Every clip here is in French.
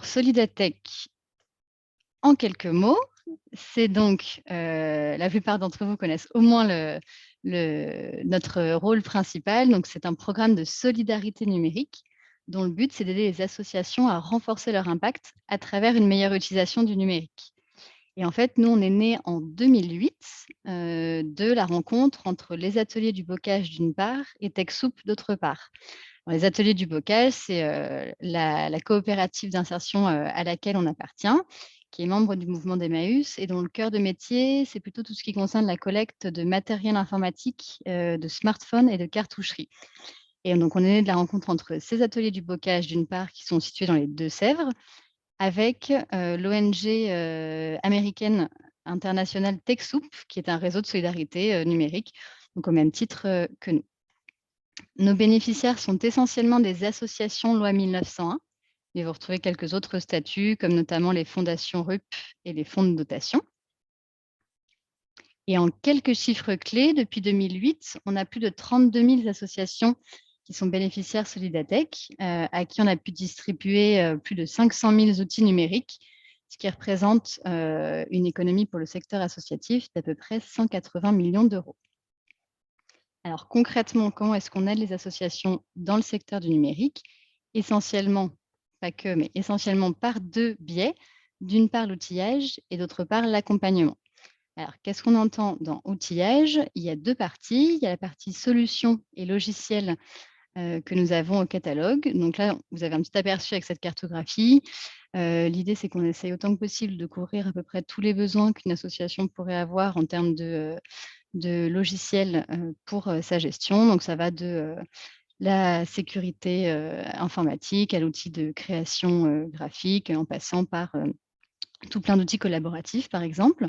Solidatech, en quelques mots, c'est donc, la plupart d'entre vous connaissent au moins notre rôle principal. Donc c'est un programme de solidarité numérique dont le but, c'est d'aider les associations à renforcer leur impact à travers une meilleure utilisation du numérique. Et en fait, nous, on est nés en 2008, de la rencontre entre les ateliers du bocage d'une part et TechSoup d'autre part. Alors, les ateliers du bocage, c'est, la coopérative d'insertion, à laquelle on appartient, qui est membre du mouvement d'Emmaüs et dont le cœur de métier, c'est plutôt tout ce qui concerne la collecte de matériel informatique, de smartphones et de cartoucheries. Et donc on est né de la rencontre entre ces ateliers du bocage d'une part, qui sont situés dans les Deux-Sèvres, avec, l'ONG, américaine internationale TechSoup, qui est un réseau de solidarité, numérique, donc au même titre, que nous. Nos bénéficiaires sont essentiellement des associations loi 1901, mais vous retrouvez quelques autres statuts, comme notamment les fondations RUP et les fonds de dotation. Et en quelques chiffres clés, depuis 2008, on a plus de 32 000 associations qui sont bénéficiaires Solidatech, à qui on a pu distribuer plus de 500 000 outils numériques, ce qui représente une économie pour le secteur associatif d'à peu près 180 millions d'euros. Alors concrètement, comment est-ce qu'on aide les associations dans le secteur du numérique? Essentiellement, pas que, mais essentiellement par deux biais. D'une part, l'outillage et d'autre part, l'accompagnement. Alors, qu'est-ce qu'on entend dans outillage? Il y a deux parties. Il y a la partie solutions et logiciels que nous avons au catalogue. Donc là, vous avez un petit aperçu avec cette cartographie. L'idée, c'est qu'on essaye autant que possible de couvrir à peu près tous les besoins qu'une association pourrait avoir en termes de logiciels pour sa gestion. Donc ça va de la sécurité informatique à l'outil de création graphique, en passant par tout plein d'outils collaboratifs, par exemple.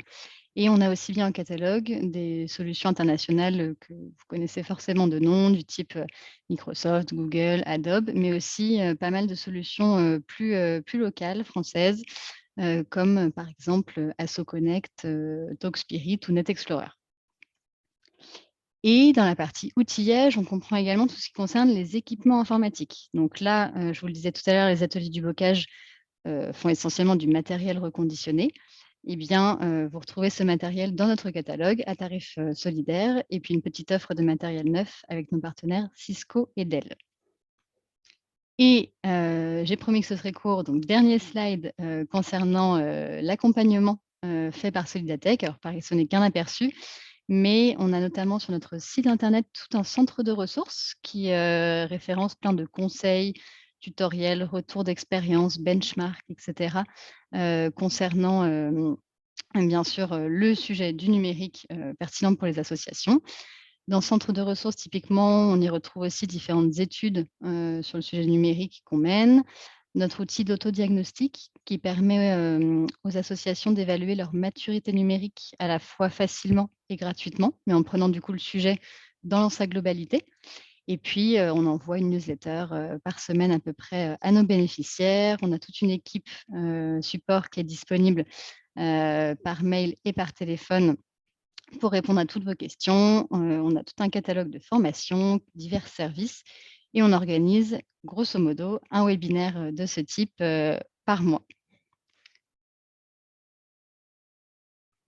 Et on a aussi bien un catalogue des solutions internationales que vous connaissez forcément de nom, du type Microsoft, Google, Adobe, mais aussi pas mal de solutions plus locales, françaises, comme par exemple AssoConnect, TalkSpirit ou NetExplorer. Et dans la partie outillage, on comprend également tout ce qui concerne les équipements informatiques. Donc là, je vous le disais tout à l'heure, les ateliers du bocage font essentiellement du matériel reconditionné. Eh bien, vous retrouvez ce matériel dans notre catalogue à tarif solidaire et puis une petite offre de matériel neuf avec nos partenaires Cisco et Dell. Et j'ai promis que ce serait court, donc dernier slide concernant l'accompagnement fait par Solidatech. Alors, pareil, ce n'est qu'un aperçu, mais on a notamment sur notre site internet tout un centre de ressources qui référence plein de conseils, tutoriels, retours d'expérience, benchmarks, etc. Concernant bien sûr le sujet du numérique pertinent pour les associations. Dans ce centre de ressources, typiquement, on y retrouve aussi différentes études sur le sujet numérique qu'on mène. Notre outil d'autodiagnostic qui permet aux associations d'évaluer leur maturité numérique à la fois facilement et gratuitement, mais en prenant du coup le sujet dans sa globalité. Et puis, on envoie une newsletter par semaine à peu près à nos bénéficiaires. On a toute une équipe support qui est disponible par mail et par téléphone pour répondre à toutes vos questions. On a tout un catalogue de formations, divers services et on organise grosso modo un webinaire de ce type par mois.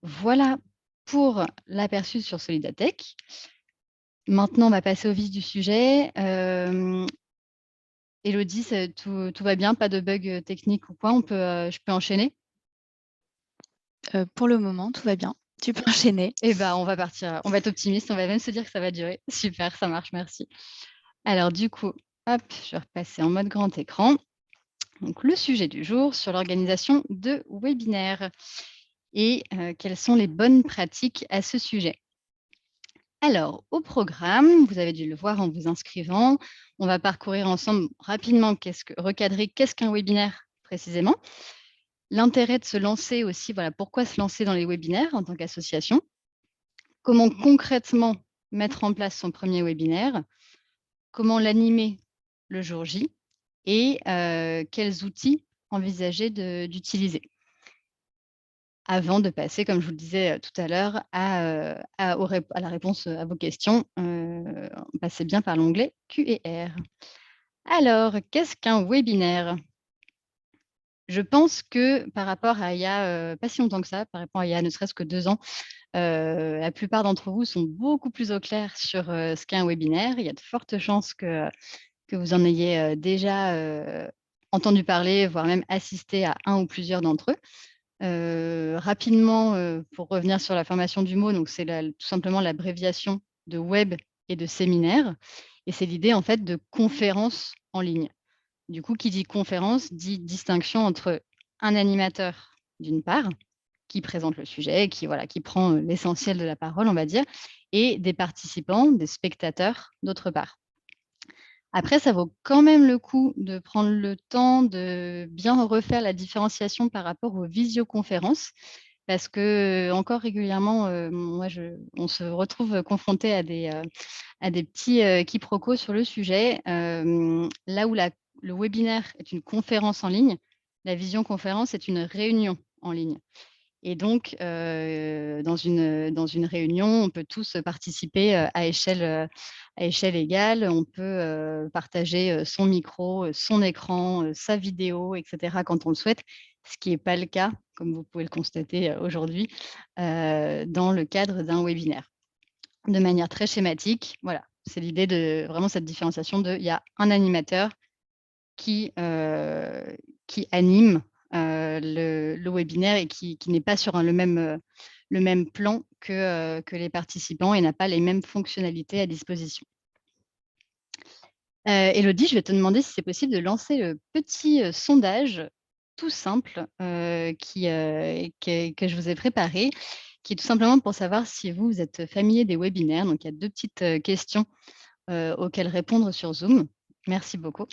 Voilà pour l'aperçu sur Solidatech. Maintenant, on va passer au vif du sujet. Élodie, tout va bien? Pas de bug technique ou quoi? Je peux enchaîner? Pour le moment, tout va bien. Tu peux enchaîner. Eh ben, on va partir, on va être optimiste, on va même se dire que ça va durer. Super, ça marche, merci. Alors du coup, hop, je vais repasser en mode grand écran. Donc le sujet du jour sur l'organisation de webinaires et quelles sont les bonnes pratiques à ce sujet. Alors, au programme, vous avez dû le voir en vous inscrivant, on va parcourir ensemble rapidement recadrer qu'est-ce qu'un webinaire précisément, l'intérêt de se lancer aussi, voilà, pourquoi se lancer dans les webinaires en tant qu'association, comment concrètement mettre en place son premier webinaire, comment l'animer le jour J et quels outils envisager d'utiliser. Avant de passer, comme je vous le disais tout à l'heure, à la réponse à vos questions, passez bien par l'onglet Q&R. Alors, qu'est-ce qu'un webinaire? Je pense que par rapport à il y a, pas si longtemps que ça, par rapport à il y a ne serait-ce que 2 ans, la plupart d'entre vous sont beaucoup plus au clair sur, ce qu'est un webinaire. Il y a de fortes chances que vous en ayez, déjà, entendu parler, voire même assisté à un ou plusieurs d'entre eux. Rapidement, pour revenir sur la formation du mot, donc c'est tout simplement l'abréviation de web et de séminaire et c'est l'idée en fait de conférence en ligne. Du coup, qui dit conférence dit distinction entre un animateur d'une part, qui présente le sujet, qui voilà, qui prend, l'essentiel de la parole, on va dire, et des participants, des spectateurs d'autre part. Après, ça vaut quand même le coup de prendre le temps de bien refaire la différenciation par rapport aux visioconférences parce que, encore régulièrement, moi on se retrouve confronté à des petits, quiproquos sur le sujet. Là où le webinaire est une conférence en ligne, la visioconférence est une réunion en ligne. Et donc, dans une réunion, on peut tous participer, à échelle égale. On peut, partager, son micro, son écran, sa vidéo et cetera quand on le souhaite, ce qui est pas le cas, comme vous pouvez le constater, aujourd'hui, dans le cadre d'un webinaire. De manière très schématique, voilà, c'est l'idée de vraiment cette différenciation de il y a un animateur qui, qui anime, le webinaire et qui n'est pas sur le même plan que les participants et n'a pas les mêmes fonctionnalités à disposition. Élodie, je vais te demander si c'est possible de lancer le petit, sondage tout simple, que je vous ai préparé, qui est tout simplement pour savoir si vous êtes familier des webinaires. Donc il y a 2 petites, questions auxquelles répondre sur Zoom. Merci beaucoup.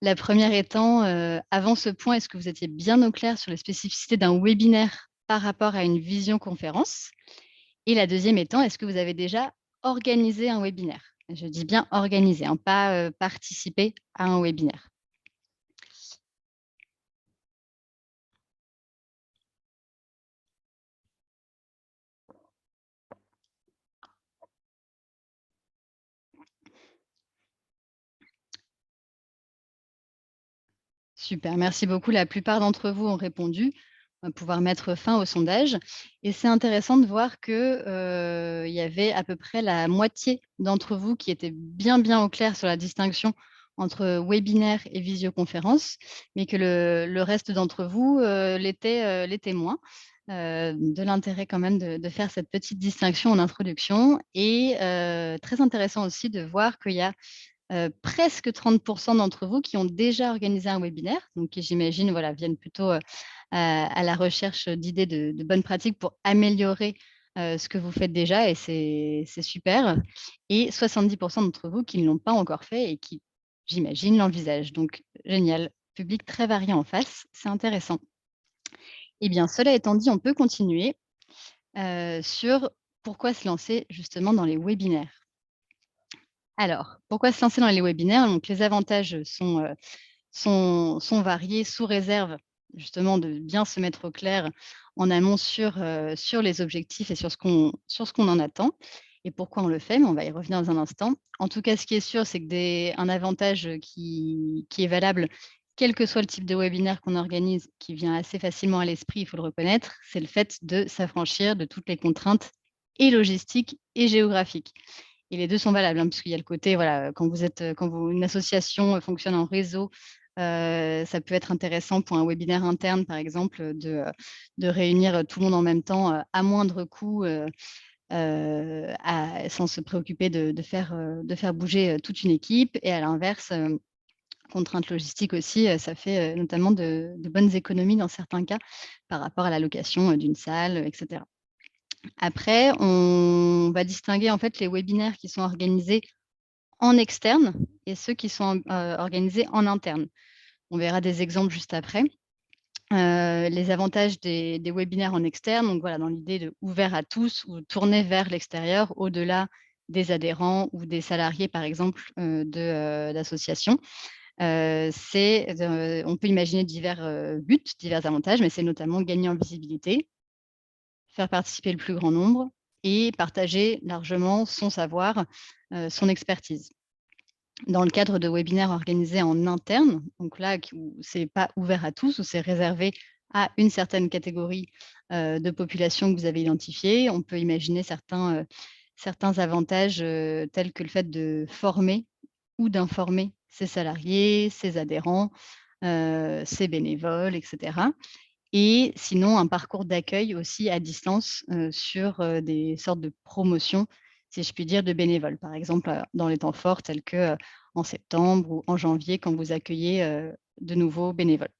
La première étant, avant ce point, est-ce que vous étiez bien au clair sur les spécificités d'un webinaire par rapport à une visioconférence? Et la deuxième étant, est-ce que vous avez déjà organisé un webinaire? Je dis bien organisé, hein, pas, participé à un webinaire. Super, merci beaucoup. La plupart d'entre vous ont répondu. On va pouvoir mettre fin au sondage et c'est intéressant de voir que, il y avait à peu près la moitié d'entre vous qui étaient bien, bien au clair sur la distinction entre webinaire et visioconférence, mais que le reste d'entre vous, l'était moins. De l'intérêt quand même de faire cette petite distinction en introduction et très intéressant aussi de voir qu'il y a presque 30 d'entre vous qui ont déjà organisé un webinaire, donc qui j'imagine, voilà, viennent plutôt, à la recherche d'idées de bonnes pratiques pour améliorer, ce que vous faites déjà et c'est super et 70 d'entre vous qui ne l'ont pas encore fait et qui, j'imagine, l'envisagent. Donc génial, public très varié en face, c'est intéressant. Eh bien, cela étant dit, on peut continuer, sur pourquoi se lancer justement dans les webinaires. Alors, pourquoi se lancer dans les webinaires? Donc les avantages, sont variés sous réserve justement de bien se mettre au clair en amont sur les objectifs et sur ce qu'on en attend et pourquoi on le fait, mais on va y revenir dans un instant. En tout cas, ce qui est sûr, c'est que un avantage, qui est valable quel que soit le type de webinaire qu'on organise, qui vient assez facilement à l'esprit, il faut le reconnaître, c'est le fait de s'affranchir de toutes les contraintes et logistiques et géographiques. Et les 2 sont valables, hein, puisqu'il y a le côté, voilà, quand une association fonctionne en réseau, ça peut être intéressant pour un webinaire interne, par exemple, de réunir, tout le monde en même temps, à moindre coût, sans se préoccuper de faire bouger, toute une équipe et à l'inverse, contrainte logistique aussi, ça fait, notamment de bonnes économies dans certains cas, par rapport à la location, d'une salle, et cetera. Après, on va distinguer en fait les webinaires qui sont organisés en externe et ceux qui sont, organisés en interne. On verra des exemples juste après. Les avantages des webinaires en externe, donc voilà, dans l'idée de ouvert à tous ou tourné vers l'extérieur, au-delà des adhérents ou des salariés, par exemple, d'associations. On peut imaginer divers, buts, divers avantages, mais c'est notamment gagner en visibilité, faire participer le plus grand nombre et partager largement son savoir, son expertise. dans le cadre de webinaires organisés en interne, donc là, où ce n'est pas ouvert à tous, où c'est réservé à une certaine catégorie de population que vous avez identifiée. On peut imaginer certains avantages tels que le fait de former ou d'informer ses salariés, ses adhérents, ses bénévoles, etc. Et sinon, un parcours d'accueil aussi à distance sur des sortes de promotions, si je puis dire, de bénévoles. Par exemple, dans les temps forts tels que en septembre ou en janvier, quand vous accueillez de nouveaux bénévoles.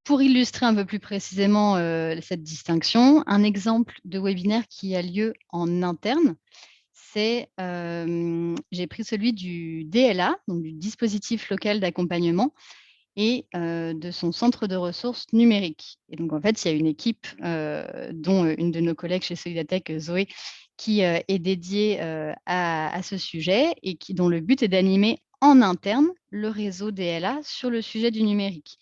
Pour illustrer un peu plus précisément cette distinction, un exemple de webinaire qui a lieu en interne, c'est, j'ai pris celui du DLA, donc du dispositif local d'accompagnement, et de son centre de ressources numériques. Et donc en fait, il y a une équipe, dont une de nos collègues chez Solidatech, Zoé, qui est dédiée à ce sujet et dont le but est d'animer en interne le réseau DLA sur le sujet du numérique.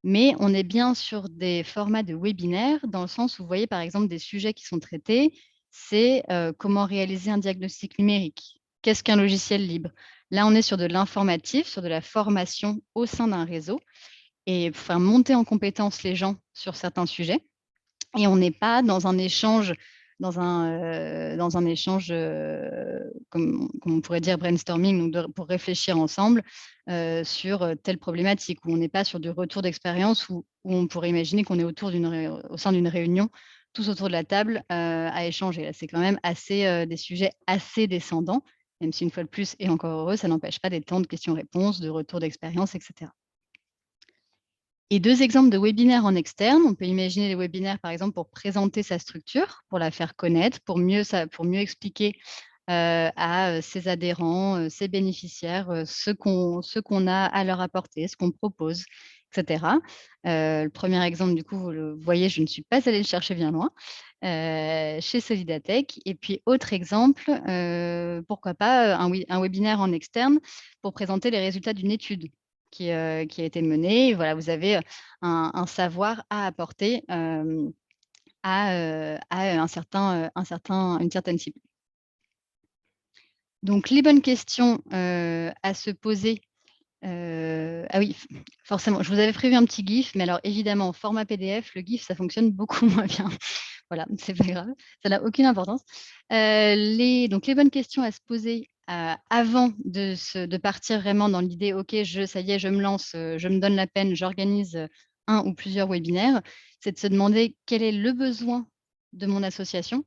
Mais on est bien sur des formats de webinaires, dans le sens où vous voyez, par exemple, des sujets qui sont traités, c'est comment réaliser un diagnostic numérique? Qu'est-ce qu'un logiciel libre? Là, on est sur de l'informatif, sur de la formation au sein d'un réseau et pour faire monter en compétence les gens sur certains sujets. Et on n'est pas dans un échange, comme on pourrait dire brainstorming, donc pour réfléchir ensemble sur telle problématique, où on n'est pas sur du retour d'expérience, où on pourrait imaginer qu'on est au sein d'une réunion, tous autour de la table à échanger. Là, c'est quand même des sujets assez descendants, même si une fois de plus, et encore heureux, ça n'empêche pas des temps de questions-réponses, de retour d'expérience, etc. Et 2 exemples de webinaires en externe. On peut imaginer les webinaires, par exemple, pour présenter sa structure, pour la faire connaître, pour mieux expliquer à ses adhérents, ses bénéficiaires, ce qu'on a à leur apporter, ce qu'on propose, et cetera. Le premier exemple, du coup, vous le voyez, je ne suis pas allée le chercher bien loin, chez Solidatech. Et puis autre exemple, pourquoi pas, un webinaire en externe pour présenter les résultats d'une étude qui a été menée. Voilà, vous avez un savoir à apporter à une certaine cible. Donc les bonnes questions à se poser. Ah oui, forcément, je vous avais prévu un petit GIF, mais alors évidemment, format PDF, le GIF, ça fonctionne beaucoup moins bien. Voilà, c'est pas grave, ça n'a aucune importance. Donc les bonnes questions à se poser avant de partir vraiment dans l'idée, OK, ça y est, je me lance, je me donne la peine, j'organise un ou plusieurs webinaires, c'est de se demander quel est le besoin de mon association.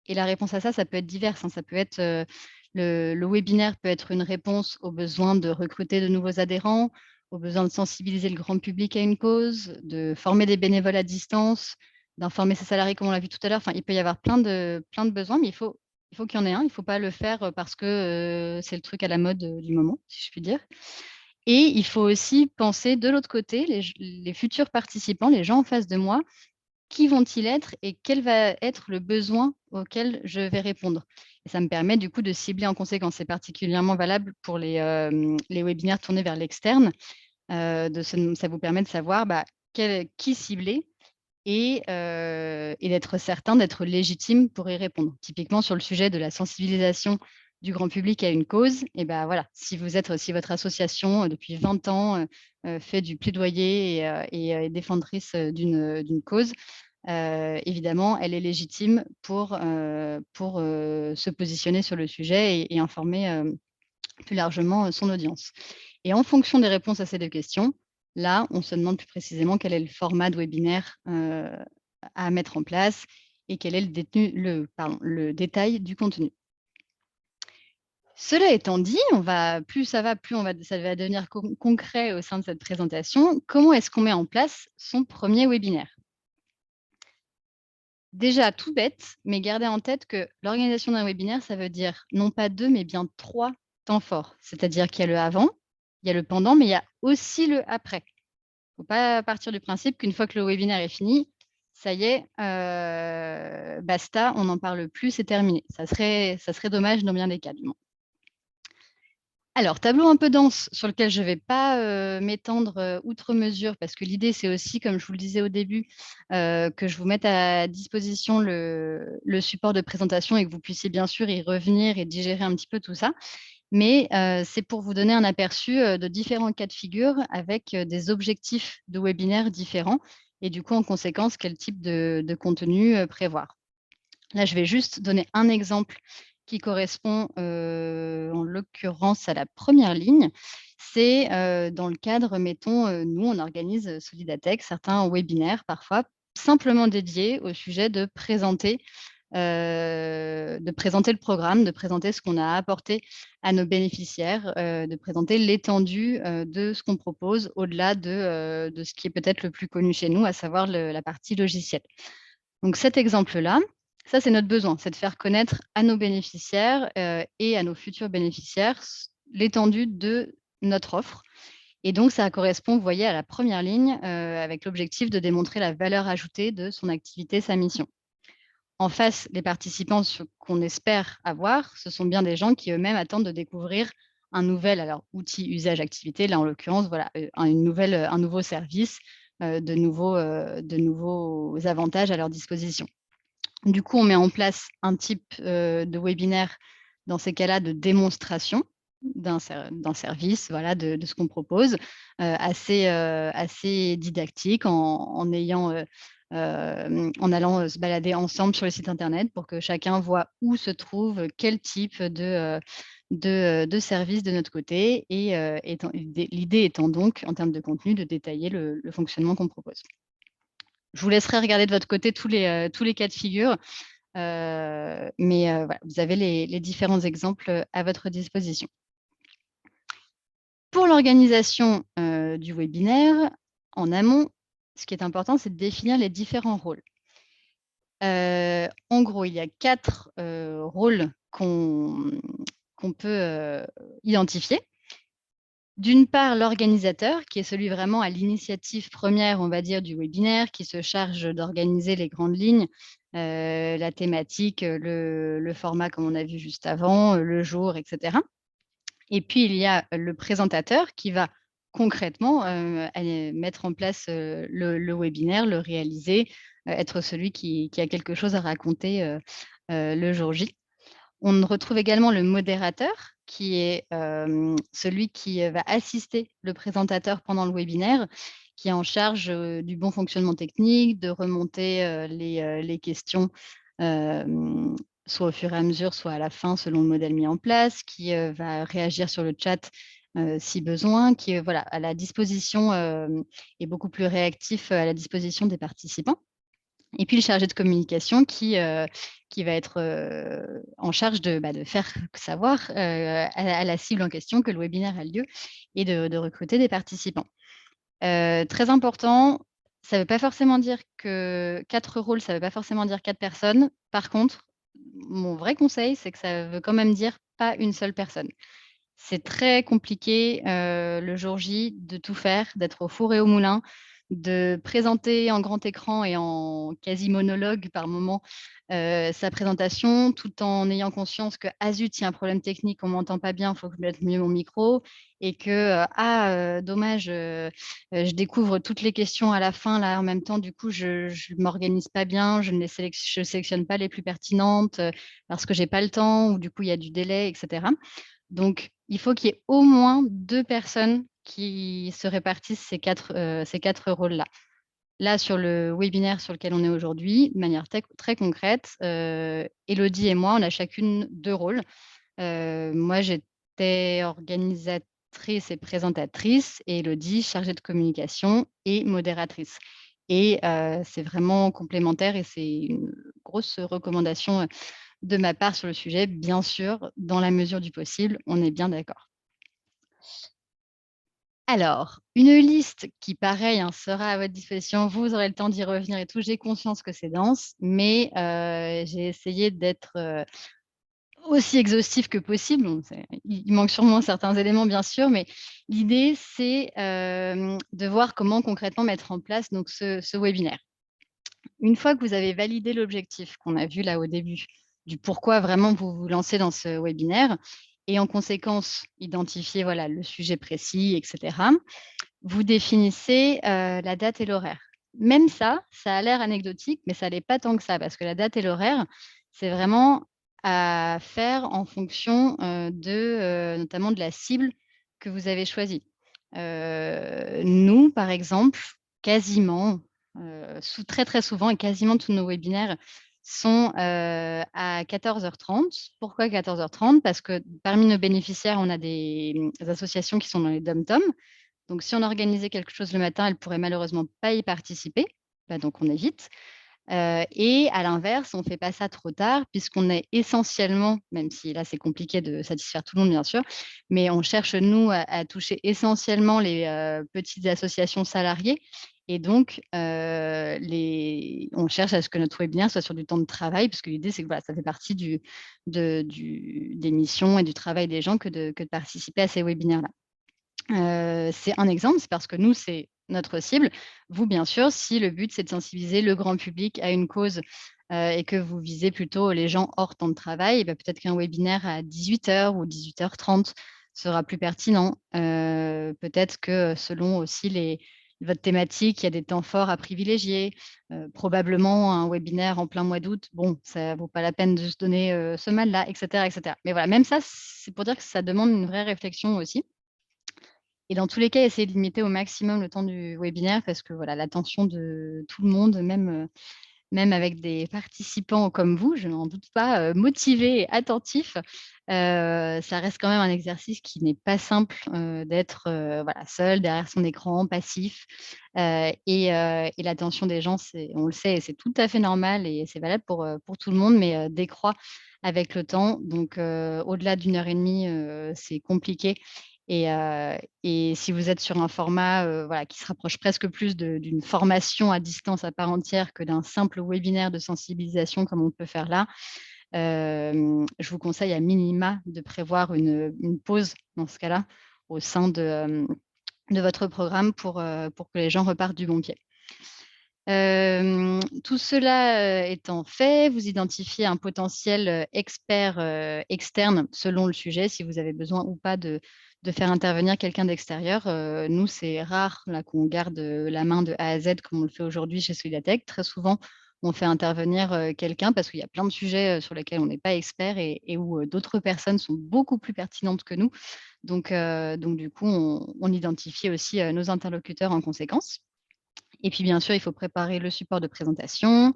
Et la réponse à ça, ça peut être diverse, hein. Ça peut être, le webinaire peut être une réponse aux besoins de recruter de nouveaux adhérents, aux besoins de sensibiliser le grand public à une cause, de former des bénévoles à distance, d'informer ses salariés comme on l'a vu tout à l'heure. Enfin, il peut y avoir plein de besoins, mais il faut qu'il y en ait un. Il ne faut pas le faire, parce que, c'est le truc à la mode, du moment, si je puis dire. Et il faut aussi penser de l'autre côté, les futurs participants, les gens en face de moi, qui vont-ils être et quel va être le besoin auquel je vais répondre? Et ça me permet du coup de cibler en conséquence. C'est particulièrement valable pour les webinaires tournés vers l'externe. Ça vous permet de savoir, qui cibler et d'être certain d'être légitime pour y répondre. Typiquement sur le sujet de la sensibilisation du grand public à une cause, et voilà, si votre association depuis 20 ans fait du plaidoyer et est défendrice d'une cause, évidemment, elle est légitime pour se positionner sur le sujet et informer plus largement son audience. Et en fonction des réponses à ces 2 questions, là, on se demande plus précisément quel est le format de webinaire à mettre en place et quel est le détail du contenu. Cela étant dit, plus ça va devenir concret au sein de cette présentation. Comment est-ce qu'on met en place son premier webinaire? Déjà, tout bête, mais gardez en tête que l'organisation d'un webinaire, ça veut dire non pas 2, mais bien 3 temps forts. C'est-à-dire qu'il y a le avant, il y a le pendant, mais il y a aussi le après. Il ne faut pas partir du principe qu'une fois que le webinaire est fini, ça y est, basta, on n'en parle plus, c'est terminé. Ça serait dommage dans bien des cas, du moins. Alors, tableau un peu dense sur lequel je ne vais pas m'étendre outre mesure parce que l'idée, c'est aussi, comme je vous le disais au début, que je vous mette à disposition le support de présentation et que vous puissiez bien sûr y revenir et digérer un petit peu tout ça. Mais c'est pour vous donner un aperçu de différents cas de figure avec des objectifs de webinaire différents et du coup, en conséquence, quel type de contenu prévoir. Là, je vais juste donner un exemple qui correspond, en l'occurrence à la première ligne. C'est, dans le cadre, mettons, nous, on organise, Solidatech, certains webinaires parfois simplement dédiés au sujet de présenter le programme, de présenter ce qu'on a apporté à nos bénéficiaires, de présenter l'étendue, de ce qu'on propose au-delà de ce qui est peut-être le plus connu chez nous, à savoir la partie logicielle. Donc cet exemple-là, ça c'est notre besoin, c'est de faire connaître à nos bénéficiaires, et à nos futurs bénéficiaires l'étendue de notre offre et donc ça correspond, vous voyez, à la première ligne, avec l'objectif de démontrer la valeur ajoutée de son activité, sa mission. En face, les participants, ce qu'on espère avoir, ce sont bien des gens qui eux-mêmes attendent de découvrir un nouvel outil, usage, activité. Là, en l'occurrence, voilà, un nouveau service, de nouveaux avantages à leur disposition. Du coup, on met en place un type, de webinaire, dans ces cas-là, de démonstration d'un service, voilà, de ce qu'on propose, assez didactique en allant, se balader ensemble sur le site internet pour que chacun voit où se trouve quel type de service de notre côté et l'idée étant donc, en termes de contenu, de détailler le fonctionnement qu'on propose. Je vous laisserai regarder de votre côté tous les cas de figure. Mais voilà, vous avez les différents exemples à votre disposition. Pour l'organisation du webinaire, en amont, ce qui est important, c'est de définir les différents rôles. En gros, il y a 4 rôles qu'on peut identifier. D'une part, l'organisateur, qui est celui vraiment à l'initiative première, on va dire, du webinaire, qui se charge d'organiser les grandes lignes, la thématique, le format comme on a vu juste avant, le jour, et cetera. Et puis, il y a le présentateur qui va concrètement, aller mettre en place, le webinaire, le réaliser, être celui qui a quelque chose à raconter, le jour J. On retrouve également le modérateur qui est, celui qui, va assister le présentateur pendant le webinaire, qui est en charge, du bon fonctionnement technique, de remonter, les questions, hem, soit au fur et à mesure, soit à la fin selon le modèle mis en place, qui, va réagir sur le chat, si besoin, qui, voilà, à la disposition, est beaucoup plus réactif, à la disposition des participants. Et puis le chargé de communication qui va être, en charge de faire savoir, à la cible en question que le webinaire a lieu et de recruter des participants. Très important, ça ne veut pas forcément dire que 4 rôles, ça ne veut pas forcément dire 4 personnes. Par contre, mon vrai conseil, c'est que ça veut quand même dire pas une seule personne. C'est très compliqué, le jour J de tout faire, d'être au four et au moulin, de présenter en grand écran et en quasi monologue par moment, sa présentation, tout en ayant conscience que: «Ah zut, il y a un problème technique, on m'entend pas bien, il faut que je mette mieux mon micro» et que, dommage, je découvre toutes les questions à la fin là, en même temps, du coup, je m'organise pas bien, je sélectionne pas les plus pertinentes, parce que j'ai pas le temps ou du coup, il y a du délai et cetera. Donc, il faut qu'il y ait au moins 2 personnes qui se répartissent ces 4 rôles-là. Là, sur le webinaire sur lequel on est aujourd'hui, de manière très concrète, Élodie et moi, on a chacune 2 rôles. Moi, j'étais organisatrice et présentatrice et Élodie, chargée de communication et modératrice. Et c'est vraiment complémentaire et c'est une grosse recommandation, de ma part sur le sujet, bien sûr, dans la mesure du possible, on est bien d'accord. Alors, une liste qui, pareil, hein, sera à votre disposition, vous aurez le temps d'y revenir et tout. J'ai conscience que c'est dense, mais j'ai essayé d'être, aussi exhaustif que possible. Bon, il manque sûrement certains éléments, bien sûr, mais l'idée, c'est, de voir comment concrètement mettre en place donc ce webinaire. Une fois que vous avez validé l'objectif qu'on a vu là au début, du pourquoi vraiment vous vous lancez dans ce webinaire, et en conséquence, identifier voilà, le sujet précis, etc. Vous définissez la date et l'horaire. Même ça a l'air anecdotique, mais ça l'est pas tant que ça, parce que la date et l'horaire, c'est vraiment à faire en fonction notamment de la cible que vous avez choisie. Nous, par exemple, quasiment, très, très souvent et quasiment tous nos webinaires sont, à 14h30. Pourquoi 14h30? Parce que parmi nos bénéficiaires, on a des, associations qui sont dans les DOM-TOM. Donc si on organisait quelque chose le matin, elles pourraient malheureusement pas y participer. Bah, donc on évite. Et à l'inverse, on ne fait pas ça trop tard puisqu'on est essentiellement, même si là c'est compliqué de satisfaire tout le monde bien sûr, mais on cherche nous à toucher essentiellement les, petites associations salariées et donc on cherche à ce que notre webinaire soit sur du temps de travail parce que l'idée c'est que voilà, ça fait partie des missions et du travail des gens que de participer à ces webinaires-là. C'est un exemple, c'est parce que nous, c'est notre cible. Vous, bien sûr, si le but, c'est de sensibiliser le grand public à une cause, et que vous visez plutôt les gens hors temps de travail, et bah, peut-être qu'un webinaire à 18h ou 18h30 sera plus pertinent. Peut-être que selon aussi votre thématique, il y a des temps forts à privilégier. Probablement un webinaire en plein mois d'août, bon, ça vaut pas la peine de se donner, ce mal-là, et cetera, et cetera. Mais voilà, même ça, c'est pour dire que ça demande une vraie réflexion aussi. Et dans tous les cas, essayer de limiter au maximum le temps du webinaire parce que voilà, l'attention de tout le monde, même avec des participants comme vous, je n'en doute pas, motivés et attentifs, ça reste quand même un exercice qui n'est pas simple, d'être, voilà, seul derrière son écran, passif, et l'attention des gens, on le sait et c'est tout à fait normal et c'est valable pour tout le monde, mais décroît avec le temps. Donc au-delà d'1 heure et demie, c'est compliqué et si vous êtes sur un format, voilà, qui se rapproche presque plus d'une formation à distance à part entière que d'un simple webinaire de sensibilisation comme on peut faire là, je vous conseille à minima de prévoir une pause dans ce cas-là, au sein de votre programme pour que les gens repartent du bon pied. Tout cela, étant fait, vous identifiez un potentiel, expert, externe selon le sujet, si vous avez besoin ou pas de faire intervenir quelqu'un d'extérieur. Nous, c'est rare là qu'on garde, la main de A à Z comme on le fait aujourd'hui chez Solidatech. Très souvent, on fait intervenir, quelqu'un parce qu'il y a plein de sujets, sur lesquels on n'est pas expert et où, d'autres personnes sont beaucoup plus pertinentes que nous. Donc du coup, on identifie aussi, nos interlocuteurs en conséquence. Et puis bien sûr, il faut préparer le support de présentation.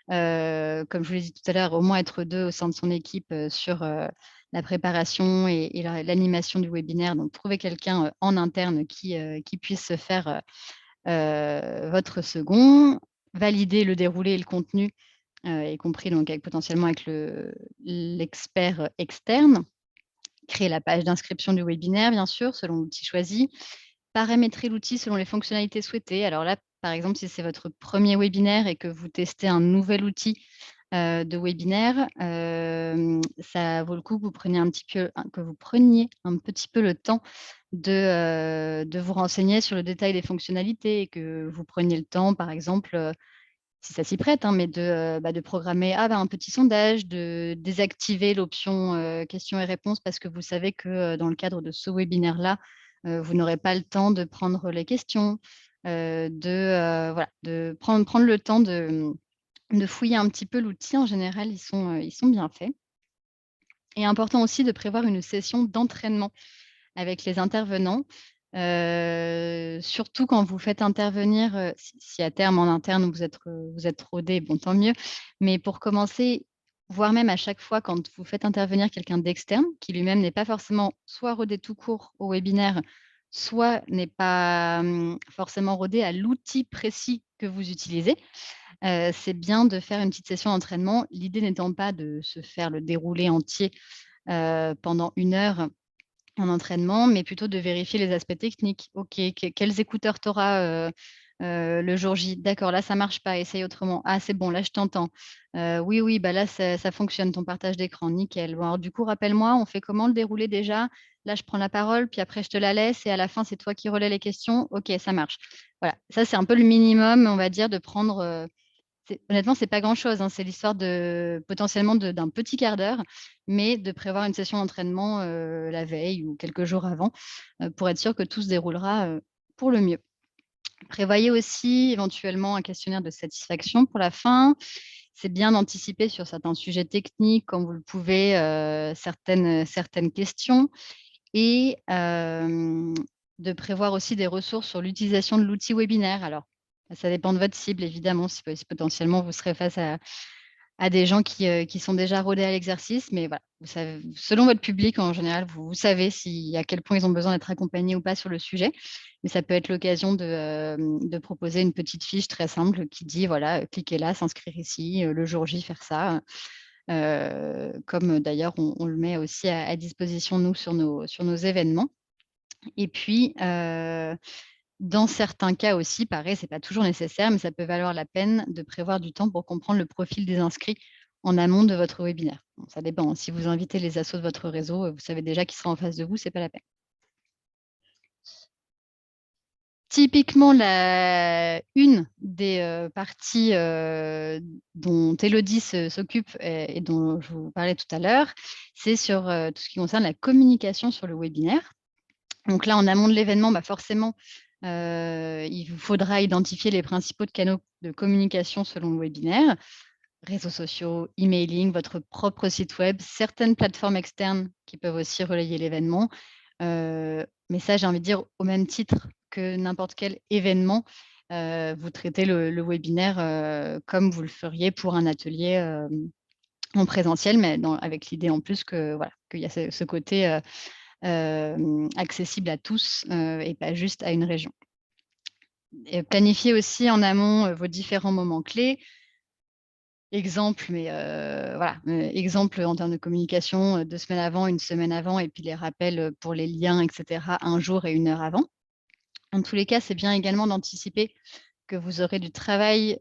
Comme je vous l'ai dit tout à l'heure, au moins être 2 au sein de son équipe, sur, la préparation et l'animation du webinaire. Donc trouver quelqu'un, en interne qui puisse se faire, votre second. Valider le déroulé et le contenu, y compris donc potentiellement avec l'expert, externe. Créer la page d'inscription du webinaire bien sûr, selon l'outil choisi. Paramétrer l'outil selon les fonctionnalités souhaitées. Alors là, par exemple, si c'est votre premier webinaire et que vous testez un nouvel outil, de webinaire, ça vaut le coup que vous preniez un petit peu le temps de vous renseigner sur le détail des fonctionnalités et que vous preniez le temps, par exemple, si ça s'y prête, hein, mais de programmer, un petit sondage, de désactiver l'option, questions et réponses parce que vous savez que, dans le cadre de ce webinaire-là, vous n'aurez pas le temps de prendre les questions, voilà, de prendre le temps de fouiller un petit peu l'outil. En général, ils sont bien faits et important aussi de prévoir une session d'entraînement avec les intervenants, surtout quand vous faites intervenir, si à terme en interne vous êtes rodés, bon tant mieux. Mais pour commencer, voire même à chaque fois quand vous faites intervenir quelqu'un d'externe qui lui-même n'est pas forcément soit rodé tout court au webinaire, soit n'est pas, forcément rodé à l'outil précis que vous utilisez, c'est bien de faire une petite session d'entraînement. L'idée n'étant pas de se faire le déroulé entier, pendant 1 heure en entraînement, mais plutôt de vérifier les aspects techniques. OK, quels écouteurs tu auras, le jour J? D'accord, là ça marche pas, essaye autrement. Ah c'est bon, là je t'entends. Oui, oui, bah là ça fonctionne ton partage d'écran, nickel. Bon alors du coup rappelle-moi, on fait comment le déroulé déjà? Là je prends la parole, puis après je te la laisse et à la fin c'est toi qui relais les questions? OK, ça marche. Voilà, ça c'est un peu le minimum, on va dire, de prendre, Honnêtement, c'est pas grand-chose, hein. C'est l'histoire potentiellement d'un petit quart d'heure, mais de prévoir une session d'entraînement, la veille ou quelques jours avant, pour être sûr que tout se déroulera, pour le mieux. Prévoyez aussi éventuellement un questionnaire de satisfaction pour la fin. C'est bien d'anticiper sur certains sujets techniques quand vous le pouvez, certaines questions et de prévoir aussi des ressources sur l'utilisation de l'outil webinaire. Alors, ça dépend de votre cible évidemment, si potentiellement vous serez face à des gens qui sont déjà rodés à l'exercice, mais voilà, vous savez, selon votre public en général, vous savez à quel point ils ont besoin d'être accompagnés ou pas sur le sujet. Mais ça peut être l'occasion de proposer une petite fiche très simple qui dit voilà, cliquez là, s'inscrire ici, le jour J, faire ça. Comme d'ailleurs on le met aussi à disposition nous sur nos événements. Et puis, dans certains cas aussi, pareil, c'est pas toujours nécessaire, mais ça peut valoir la peine de prévoir du temps pour comprendre le profil des inscrits en amont de votre webinaire. Bon, ça dépend, hein. Si vous invitez les assos de votre réseau, vous savez déjà qui sera en face de vous, c'est pas la peine. Typiquement, une des parties, dont Élodie s'occupe et dont je vous parlais tout à l'heure, c'est sur, tout ce qui concerne la communication sur le webinaire. Donc là, en amont de l'événement, forcément, il vous faudra identifier les principaux canaux de communication selon le webinaire. Réseaux sociaux, emailing, votre propre site web, certaines plateformes externes qui peuvent aussi relayer l'événement. Mais ça, j'ai envie de dire, au même titre que n'importe quel événement, vous traitez le webinaire, comme vous le feriez pour un atelier, en présentiel, mais avec l'idée en plus que voilà, qu'il y a ce côté, accessible à tous, et pas juste à une région. Et planifiez aussi en amont, vos différents moments clés. Exemple, mais voilà, exemple en termes de communication, 2 semaines avant, 1 semaine avant et puis les rappels, pour les liens et cetera, 1 jour et 1 heure avant. En tous les cas, c'est bien également d'anticiper que vous aurez du travail,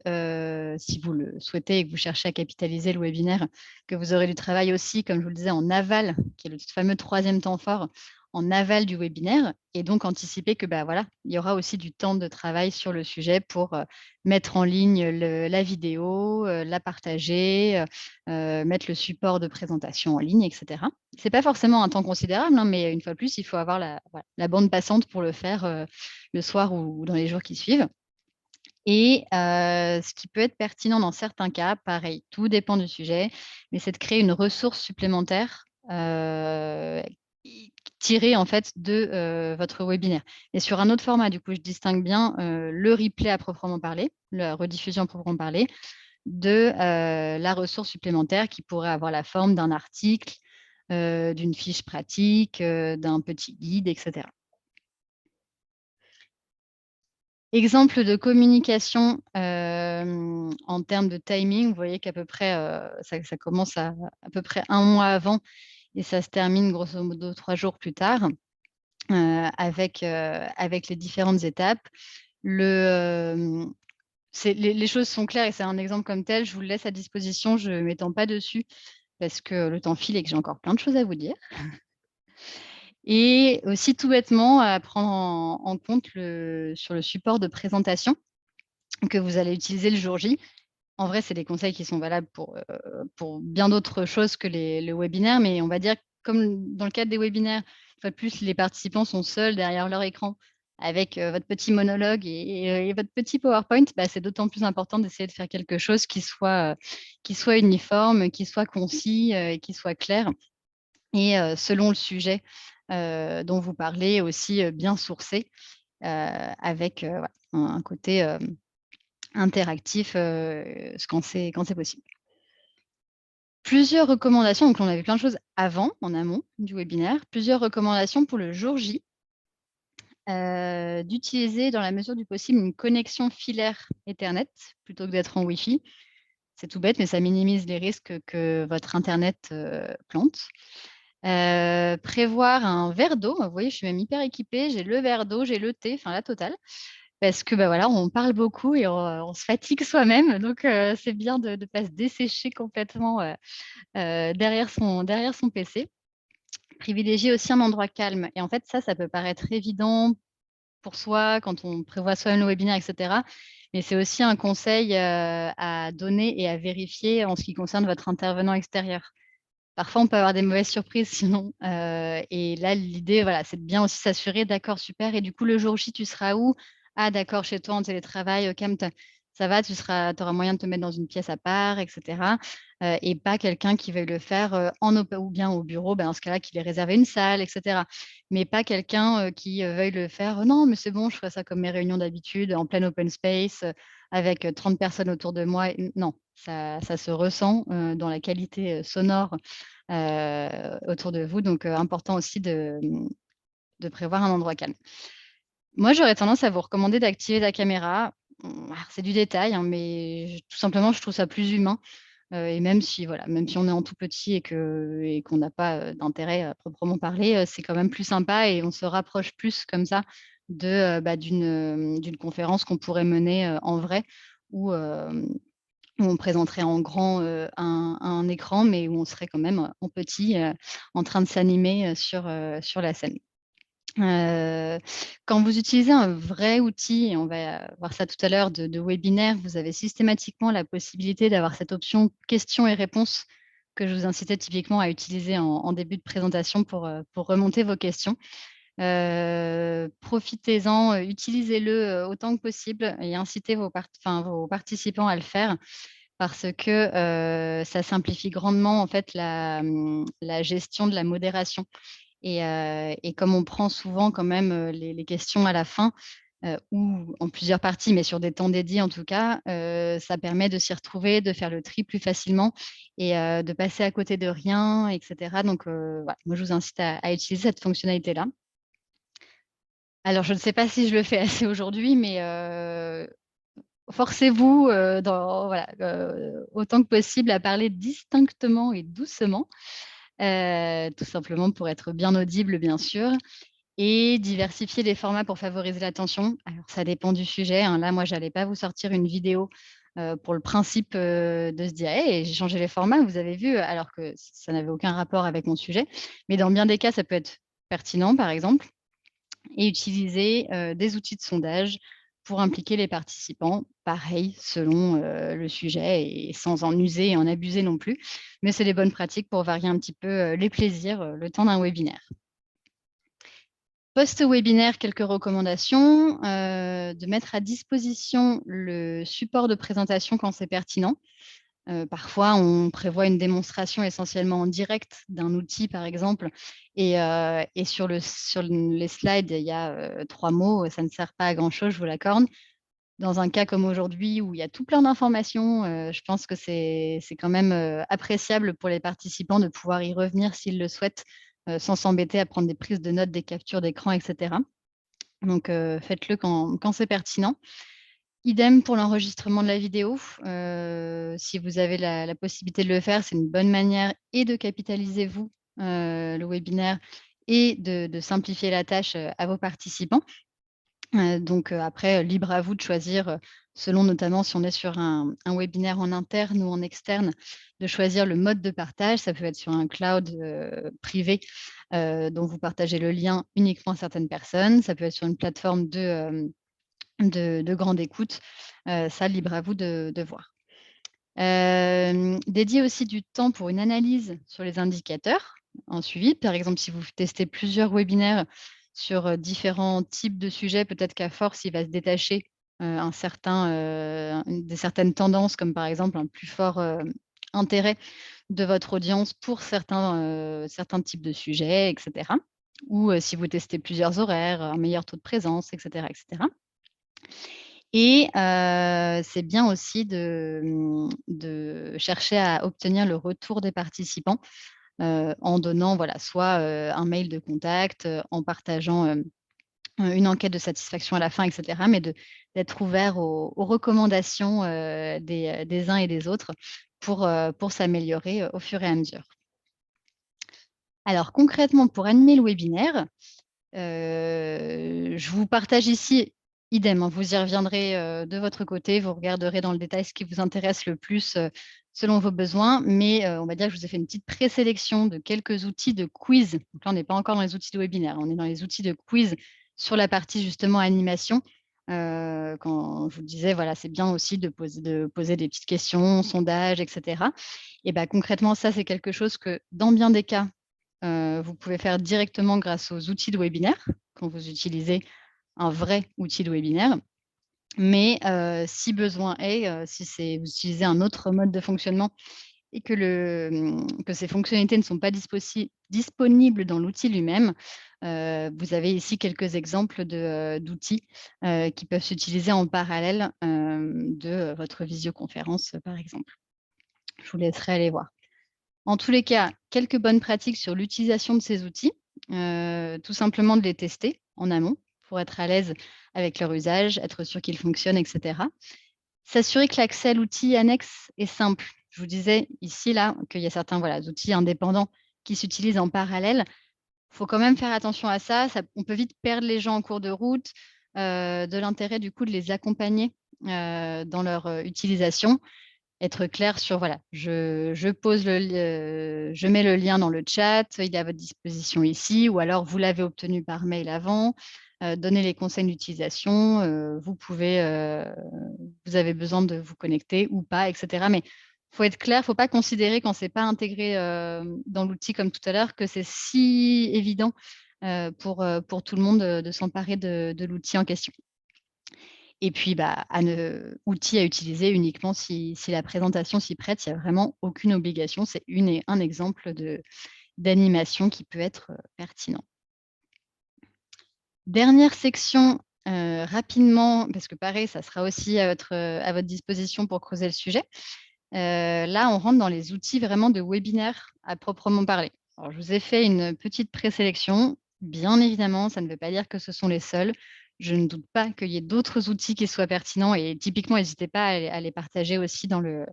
si vous le souhaitez et que vous cherchez à capitaliser le webinaire, que vous aurez du travail aussi, comme je vous le disais, en aval, qui est le fameux 3e temps fort, en aval du webinaire et donc anticiper que, voilà, il y aura aussi du temps de travail sur le sujet pour, mettre en ligne la vidéo, la partager, mettre le support de présentation en ligne et cetera. C'est pas forcément un temps considérable, hein, mais une fois de plus, il faut avoir la bande passante pour le faire, le soir ou dans les jours qui suivent. Et ce qui peut être pertinent dans certains cas, pareil, tout dépend du sujet, mais c'est de créer une ressource supplémentaire, tirée en fait de, votre webinaire. Et sur un autre format, du coup, je distingue bien, le replay à proprement parler, la rediffusion à proprement parler, de, la ressource supplémentaire qui pourrait avoir la forme d'un article, d'une fiche pratique, d'un petit guide et cetera. Exemple de communication, en termes de timing, vous voyez qu'à peu près, ça commence à peu près 1 mois avant et ça se termine grosso modo 3 jours plus tard, avec les différentes étapes. C'est les choses sont claires et c'est un exemple comme tel, je vous le laisse à disposition, je ne m'étends pas dessus parce que le temps file et que j'ai encore plein de choses à vous dire. Et aussi tout bêtement à prendre en compte sur le support de présentation que vous allez utiliser le jour J. En vrai, c'est des conseils qui sont valables pour bien d'autres choses que le webinaire, mais on va dire comme dans le cadre des webinaires, une fois de plus, les participants sont seuls derrière leur écran avec, votre petit monologue et votre petit PowerPoint, c'est d'autant plus important d'essayer de faire quelque chose qui soit uniforme, qui soit concis, et qui soit clair et selon le sujet, dont vous parlez aussi, bien sourcé, avec, voilà, un côté, interactif, quand c'est possible. Plusieurs recommandations, donc on avait plein de choses avant, en amont du webinaire. Plusieurs recommandations pour le jour J, d'utiliser dans la mesure du possible une connexion filaire Ethernet plutôt que d'être en Wi-Fi. C'est tout bête, mais ça minimise les risques que votre internet, plante. Prévoir un verre d'eau. Vous voyez, je suis même hyper équipée, j'ai le verre d'eau, j'ai le thé, enfin la totale. Parce que, voilà, on parle beaucoup et on se fatigue soi-même, donc c'est bien de ne pas se dessécher complètement, derrière son PC. Privilégier aussi un endroit calme et en fait ça peut paraître évident pour soi quand on prévoit soi-même le webinaire et cetera. mais c'est aussi un conseil, à donner et à vérifier en ce qui concerne votre intervenant extérieur. Parfois, on peut avoir des mauvaises surprises sinon, et là, l'idée, voilà, c'est de bien aussi s'assurer: «D'accord, super et du coup, le jour J, tu seras où? Ah d'accord, chez toi en télétravail, OK, mmh, ça va, tu auras moyen de te mettre dans une pièce à part et cetera». Et pas quelqu'un qui veuille le faire, en op ou bien au bureau, ben, dans ce cas-là, qu'il ait réservé une salle et cetera. Mais pas quelqu'un, qui, veuille le faire: «Non, mais c'est bon, je ferai ça comme mes réunions d'habitude, en plein open space, avec, 30 personnes autour de moi». Non, ça se ressent, dans la qualité, sonore autour de vous. Donc, important aussi de prévoir un endroit calme. Moi, j'aurais tendance à vous recommander d'activer la caméra. Alors c'est du détail, hein, mais tout simplement, je trouve ça plus humain. Et même si voilà, même si on est en tout petit et qu'on n'a pas, d'intérêt à proprement parler, c'est quand même plus sympa et on se rapproche plus comme ça d'une conférence qu'on pourrait mener, en vrai où, où on présenterait en grand, un écran, mais où on serait quand même, en petit, en train de s'animer, sur la scène. Heu, Quand vous utilisez un vrai outil, et on va voir ça tout à l'heure, de webinaire, vous avez systématiquement la possibilité d'avoir cette option questions et réponses que je vous incitais typiquement à utiliser en début de présentation pour remonter vos questions. Profitez-en, utilisez-le, autant que possible et incitez vos participants à le faire parce que, ça simplifie grandement en fait la gestion de la modération et comme on prend souvent quand même, les questions à la fin, ou en plusieurs parties, mais sur des temps dédiés en tout cas, ça permet de s'y retrouver, de faire le tri plus facilement et de passer à côté de rien et cetera. Donc, voilà, moi je vous incite à utiliser cette fonctionnalité-là. Alors je ne sais pas si je le fais assez aujourd'hui, mais forcez-vous, autant que possible à parler distinctement et doucement, tout simplement pour être bien audible, bien sûr et diversifier les formats pour favoriser l'attention. Alors ça dépend du sujet, hein. Là, moi, j'allais pas vous sortir une vidéo, pour le principe, de se dire: «Hey, j'ai changé les formats, vous avez vu?» alors que ça n'avait aucun rapport avec mon sujet. Mais dans bien des cas, ça peut être pertinent, par exemple et utiliser, des outils de sondage pour impliquer les participants. Pareil, selon, le sujet et sans en user et en abuser non plus. Mais c'est des bonnes pratiques pour varier un petit peu, les plaisirs, le temps d'un webinaire. Post-webinaire, quelques recommandations, de mettre à disposition le support de présentation quand c'est pertinent. Parfois, on prévoit une démonstration essentiellement en direct d'un outil, par exemple et les slides, il y a, 3 mots, ça ne sert pas à grand chose, je vous l'accorde. Dans un cas comme aujourd'hui où il y a tout plein d'informations, je pense que c'est quand même, appréciable pour les participants de pouvoir y revenir s'ils le souhaitent, sans s'embêter à prendre des prises de notes, des captures d'écran et cetera. Donc, faites-le quand c'est pertinent. Idem pour l'enregistrement de la vidéo, si vous avez la possibilité de le faire, c'est une bonne manière et de capitaliser vous, le webinaire et de simplifier la tâche, à vos participants. Donc, après, libre à vous de choisir, selon notamment si on est sur un webinaire en interne ou en externe, de choisir le mode de partage. Ça peut être sur un cloud, privé, dont vous partagez le lien uniquement à certaines personnes. Ça peut être sur une plateforme de grande écoute. Ça, libre à vous de voir. Dédier aussi du temps pour une analyse sur les indicateurs en suivi. Par exemple, si vous testez plusieurs webinaires sur, différents types de sujets, peut-être qu'à force, il va se détacher, des certaines tendances comme par exemple un plus fort, intérêt de votre audience pour certains types de sujets et cetera. Ou, si vous testez plusieurs horaires, un meilleur taux de présence et cetera et cetera. Et c'est bien aussi de chercher à obtenir le retour des participants, en donnant voilà, soit, un mail de contact, en partageant, une enquête de satisfaction à la fin et cetera, mais d'être ouvert aux recommandations, des uns et des autres pour s'améliorer, au fur et à mesure. Alors concrètement, pour animer le webinaire, je vous partage ici, idem, hein, vous y reviendrez, de votre côté, vous regarderez dans le détail ce qui vous intéresse le plus, selon vos besoins. Mais, on va dire que je vous ai fait une petite présélection de quelques outils de quiz. Donc là, on n'est pas encore dans les outils de webinaire, on est dans les outils de quiz sur la partie justement animation, Quand je vous disais, voilà, c'est bien aussi de poser des petites questions, sondages, et cetera. Et bah, concrètement, ça, c'est quelque chose que, dans bien des cas, vous pouvez faire directement grâce aux outils de webinaire, quand vous utilisez un vrai outil de webinaire. Mais si besoin est, si vous utilisez un autre mode de fonctionnement et que ces fonctionnalités ne sont pas disponibles dans l'outil lui-même, vous avez ici quelques exemples d'outils qui peuvent s'utiliser en parallèle de votre visioconférence, par exemple. Je vous laisserai aller voir. En tous les cas, quelques bonnes pratiques sur l'utilisation de ces outils, tout simplement de les tester en amont pour être à l'aise avec leur usage, être sûr qu'ils fonctionnent, et cetera. S'assurer que l'accès à l'outil annexe est simple. Je vous disais ici, là, qu'il y a certains outils indépendants qui s'utilisent en parallèle. Il faut quand même faire attention à ça. On peut vite perdre les gens en cours de route, de l'intérêt du coup de les accompagner dans leur utilisation. Être clair sur, voilà, je mets le lien dans le chat, il est à votre disposition ici, ou alors vous l'avez obtenu par mail avant, donner les conseils d'utilisation, vous avez besoin de vous connecter ou pas, et cetera. Mais il faut être clair, il ne faut pas considérer quand c'est pas intégré, dans l'outil comme tout à l'heure, que c'est si évident, pour tout le monde, de s'emparer de l'outil en question. Et puis, outil à utiliser uniquement si la présentation s'y prête. Il y a vraiment aucune obligation. C'est un exemple d'animation qui peut être, pertinent. Dernière section, rapidement, parce que pareil, ça sera aussi à votre disposition pour creuser le sujet. Là, on rentre dans les outils vraiment de webinaire à proprement parler. Alors, je vous ai fait une petite présélection. Bien évidemment, ça ne veut pas dire que ce sont les seuls. Je ne doute pas qu'il y ait d'autres outils qui soient pertinents et typiquement, n'hésitez pas à les partager aussi dans le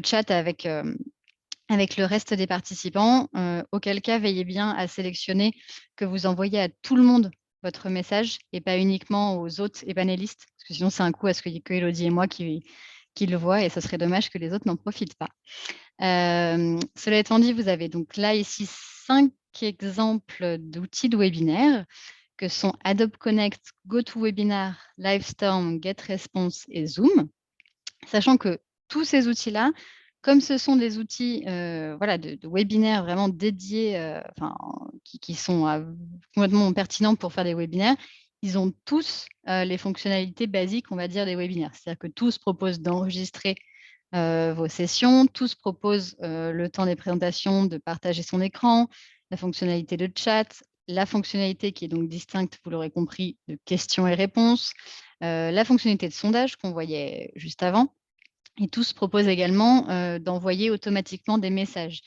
chat avec le reste des participants. Auquel cas, veillez bien à sélectionner que vous envoyez à tout le monde votre message et pas uniquement aux hôtes et panélistes, parce que sinon, c'est un coup à ce qu'il n'y ait que Élodie et moi qui le voient et ce serait dommage que les autres n'en profitent pas. Cela étant dit, vous avez donc là ici 5 exemples d'outils de webinaire que sont Adobe Connect, GoToWebinar, Livestorm, GetResponse et Zoom. Sachant que tous ces outils-là, comme ce sont des outils de webinaire vraiment dédiés, qui sont complètement pertinents pour faire des webinaires, ils ont tous les fonctionnalités basiques, on va dire, des webinaires. C'est-à-dire que tous proposent d'enregistrer vos sessions, tous proposent le temps des présentations de partager son écran, la fonctionnalité de chat, la fonctionnalité qui est donc distincte, vous l'aurez compris, de questions et réponses, la fonctionnalité de sondage qu'on voyait juste avant. Et tous proposent également d'envoyer automatiquement des messages.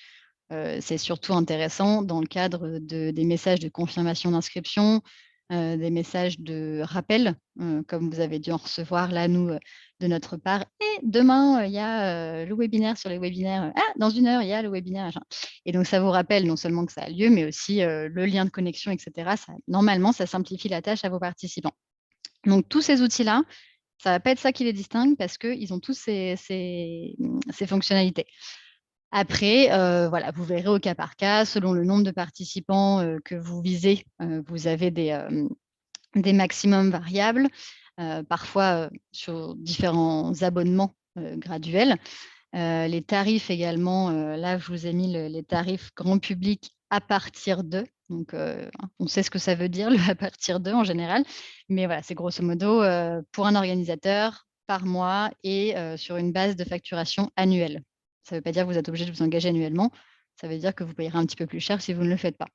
C'est surtout intéressant dans le cadre des messages de confirmation d'inscription, des messages de rappel, comme vous avez dû en recevoir là, nous, de notre part. Et demain, il y a le webinaire sur les webinaires. Ah, dans 1 heure, il y a le webinaire. Machin. Et donc, ça vous rappelle non seulement que ça a lieu, mais aussi le lien de connexion, etc. Normalement, ça simplifie la tâche à vos participants. Donc, tous ces outils-là, ça ne va pas être ça qui les distingue parce qu'ils ont tous ces fonctionnalités. Après, vous verrez au cas par cas, selon le nombre de participants que vous visez, vous avez des maximums variables, parfois sur différents abonnements graduels. Les tarifs également, là, je vous ai mis les tarifs grand public à partir de. Donc, on sait ce que ça veut dire, le à partir de en général. Mais voilà, c'est grosso modo pour un organisateur par mois et sur une base de facturation annuelle. Ça ne veut pas dire que vous êtes obligé de vous engager annuellement. Ça veut dire que vous payerez un petit peu plus cher si vous ne le faites pas.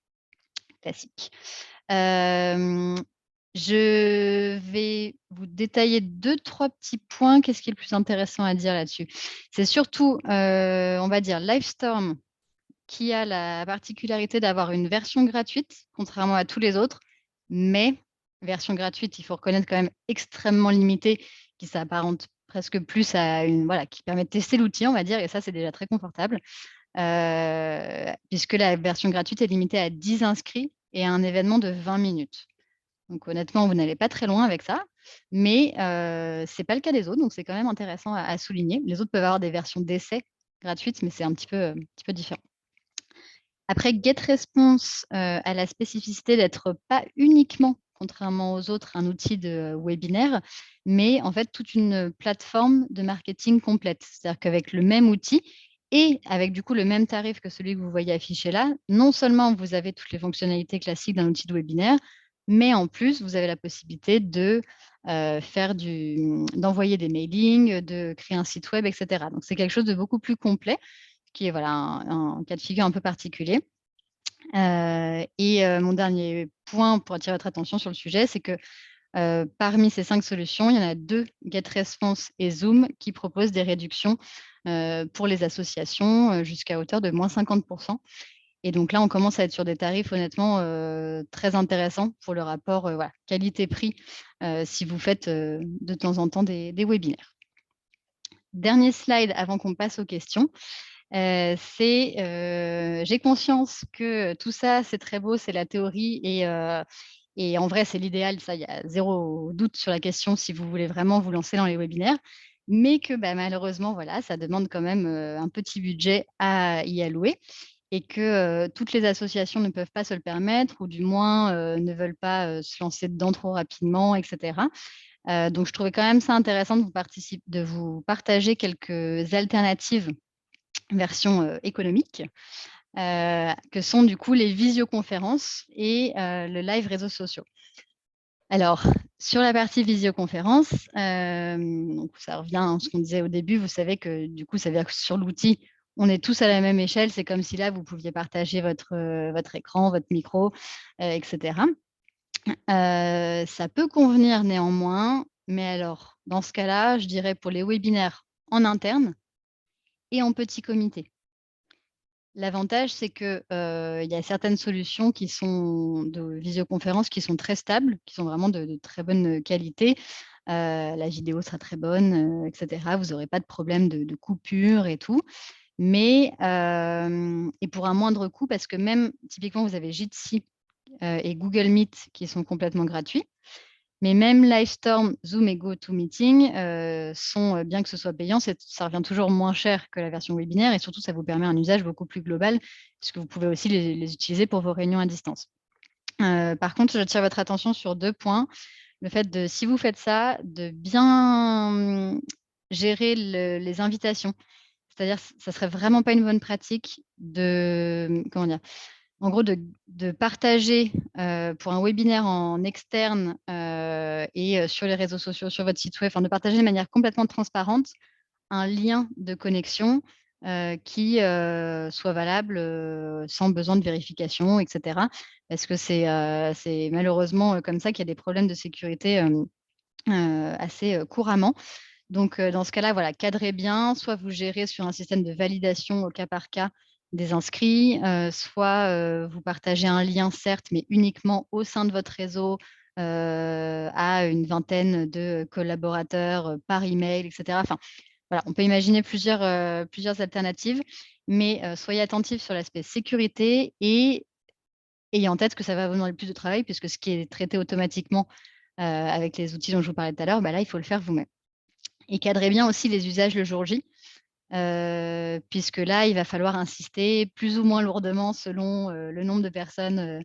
Classique. Je vais vous détailler 2-3 petits points. Qu'est-ce qui est le plus intéressant à dire là-dessus? C'est surtout, on va dire Livestorm qui a la particularité d'avoir une version gratuite, contrairement à tous les autres, mais version gratuite, il faut reconnaître quand même extrêmement limitée, qui s'apparente presque plus à qui permet de tester l'outil, on va dire et ça, c'est déjà très confortable. Puisque la version gratuite est limitée à 10 inscrits et à un événement de 20 minutes. Donc honnêtement, vous n'allez pas très loin avec ça, mais ce n'est pas le cas des autres, donc c'est quand même intéressant à souligner. Les autres peuvent avoir des versions d'essai gratuites, mais c'est un petit peu différent. Après, GetResponse a la spécificité d'être pas uniquement contrairement aux autres, un outil de webinaire, mais en fait toute une plateforme de marketing complète. C'est-à-dire qu'avec le même outil et avec du coup le même tarif que celui que vous voyez affiché là, non seulement vous avez toutes les fonctionnalités classiques d'un outil de webinaire, mais en plus vous avez la possibilité de d'envoyer des mailings, de créer un site web, et cetera. Donc c'est quelque chose de beaucoup plus complet, qui est voilà un cas de figure un peu particulier. Mon dernier point pour attirer votre attention sur le sujet, c'est que, parmi ces 5 solutions, il y en a 2, GetResponse et Zoom, qui proposent des réductions, pour les associations, jusqu'à hauteur de -50. Et donc là, on commence à être sur des tarifs honnêtement, très intéressants pour le rapport, voilà, qualité-prix, si vous faites, de temps en temps des webinaires. Dernier slide avant qu'on passe aux questions, j'ai conscience que tout ça, c'est très beau, c'est la théorie et en vrai, c'est l'idéal, ça, il y a 0 doute sur la question si vous voulez vraiment vous lancer dans les webinaires. Mais que, bah, malheureusement, voilà, ça demande quand même, un petit budget à y allouer et que, toutes les associations ne peuvent pas se le permettre ou du moins, ne veulent pas, se lancer dedans trop rapidement et cetera. Donc je trouvais quand même ça intéressant de vous partager quelques alternatives version, économique, que sont du coup les visioconférences et le live réseaux sociaux. Alors, sur la partie visioconférence, donc ça revient à ce qu'on disait au début. Vous savez que du coup, ça veut dire que sur l'outil, on est tous à la même échelle. C'est comme si là, vous pouviez partager votre écran, votre micro, et cetera. Ça peut convenir néanmoins, mais alors dans ce cas-là, je dirais pour les webinaires en interne et en petit comité. L'avantage, c'est que, il y a certaines solutions qui sont de visioconférence qui sont très stables, qui sont vraiment de très bonne qualité. La vidéo sera très bonne, et cetera. Vous aurez pas de problème de coupure et tout. Mais, et pour un moindre coût, parce que même typiquement, vous avez Jitsi, et Google Meet qui sont complètement gratuits. Mais même Livestorm, Zoom et GoToMeeting, sont, bien que ce soit payant, ça revient toujours moins cher que la version webinaire et surtout ça vous permet un usage beaucoup plus global puisque vous pouvez aussi les utiliser pour vos réunions à distance. Par contre, j'attire votre attention sur 2 points. Le fait de si vous faites ça, de bien, gérer les invitations. C'est-à-dire, ça serait vraiment pas une bonne pratique de, comment dire? En gros, de partager, pour un webinaire en externe, sur les réseaux sociaux, sur votre site web, enfin de partager de manière complètement transparente un lien de connexion, qui, soit valable, sans besoin de vérification et cetera. Parce que c'est malheureusement, comme ça qu'il y a des problèmes de sécurité, assez, couramment. Donc, dans ce cas-là, voilà, cadrez bien, soit vous gérez sur un système de validation au cas par cas des inscrits, soit, vous partagez un lien certes, mais uniquement au sein de votre réseau, à une vingtaine de collaborateurs, par email et cetera. Enfin, voilà, on peut imaginer plusieurs alternatives, mais, soyez attentifs sur l'aspect sécurité et ayez en tête que ça va vous demander plus de travail puisque ce qui est traité automatiquement, avec les outils dont je vous parlais tout à l'heure, bah, là, il faut le faire vous-même. Et cadrez bien aussi les usages le jour J, puisque là, il va falloir insister plus ou moins lourdement selon, le nombre de personnes,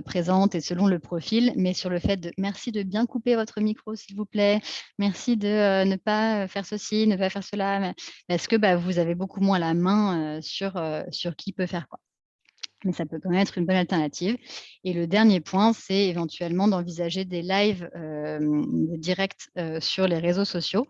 présentes et selon le profil, mais sur le fait de: «Merci de bien couper votre micro s'il vous plaît. Merci de, ne pas, faire ceci, ne pas faire cela», parce que, bah, vous avez beaucoup moins la main, sur qui peut faire quoi. Mais ça peut quand même être une bonne alternative et le dernier point, c'est éventuellement d'envisager des lives, des directs, sur les réseaux sociaux.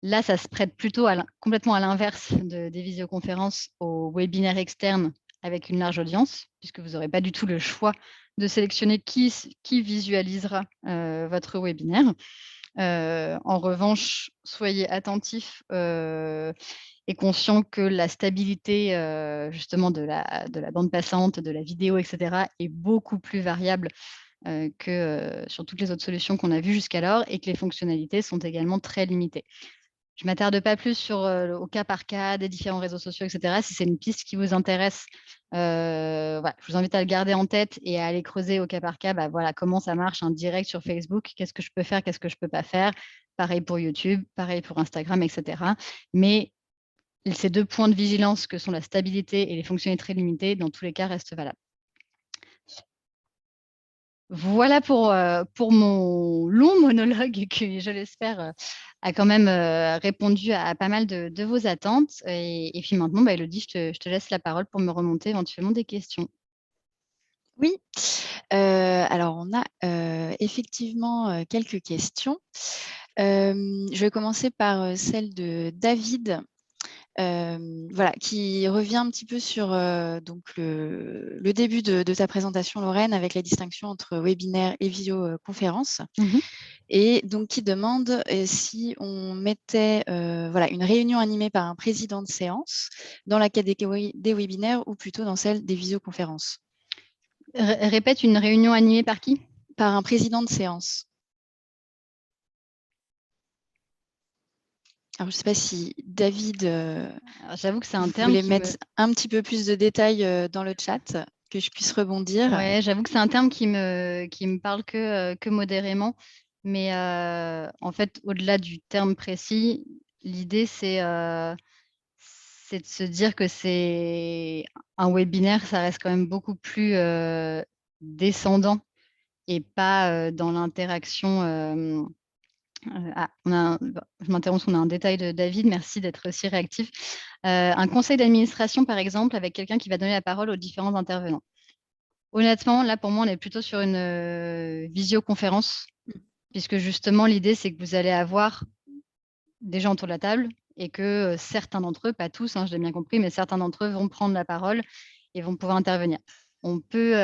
Là, ça se prête plutôt complètement à l'inverse des visioconférences aux webinaires externes avec une large audience, puisque vous n'aurez pas du tout le choix de sélectionner qui visualisera, votre webinaire. En revanche, soyez attentifs, et conscients que la stabilité, justement de la bande passante, de la vidéo et cetera est beaucoup plus variable, que, sur toutes les autres solutions qu'on a vues jusqu'alors et que les fonctionnalités sont également très limitées. Je m'attarde pas plus sur, au cas par cas des différents réseaux sociaux et cetera. Si c'est une piste qui vous intéresse, voilà, je vous invite à le garder en tête et à aller creuser au cas par cas, bah, voilà, comment ça marche un direct sur Facebook? Qu'est-ce que je peux faire? Qu'est-ce que je peux pas faire? Pareil pour YouTube, pareil pour Instagram et cetera. Mais ces 2 points de vigilance que sont la stabilité et les fonctionnalités très limitées, dans tous les cas, restent valables. Voilà pour mon long monologue qui, je l'espère, a quand même, répondu à pas mal de vos attentes et puis maintenant, Élodie, je te laisse la parole pour me remonter éventuellement des questions. Oui, alors on a, effectivement, quelques questions. Je vais commencer par, celle de David, voilà, qui revient un petit peu sur, donc le début de ta présentation, Lorraine, avec la distinction entre webinaire et visioconférence. Mmh. Et donc qui demande, si on mettait, voilà, une réunion animée par un président de séance dans la catégorie des webinaires ou plutôt dans celle des visioconférences? Répète, une réunion animée par qui? Par un président de séance. Alors je ne sais pas si David, Alors j'avoue que c'est un vous terme voulez qui me mettre un petit peu plus de détails, dans le chat, que je puisse rebondir? ouais, j'avoue que c'est un terme qui me parle que modérément. Mais, en fait, au-delà du terme précis, l'idée c'est de se dire que c'est un webinaire, ça reste quand même beaucoup plus, descendant et pas, dans l'interaction, on a un bah, je m'interromps, on a un détail de David, merci d'être aussi réactif. Un conseil d'administration, par exemple, avec quelqu'un qui va donner la parole aux différents intervenants. Honnêtement, là, pour moi, on est plutôt sur une, visioconférence, Mmh. puisque justement l'idée, c'est que vous allez avoir des gens autour de la table et que, certains d'entre eux, pas tous, hein, je l'ai bien compris, mais certains d'entre eux vont prendre la parole et vont pouvoir intervenir. On peut,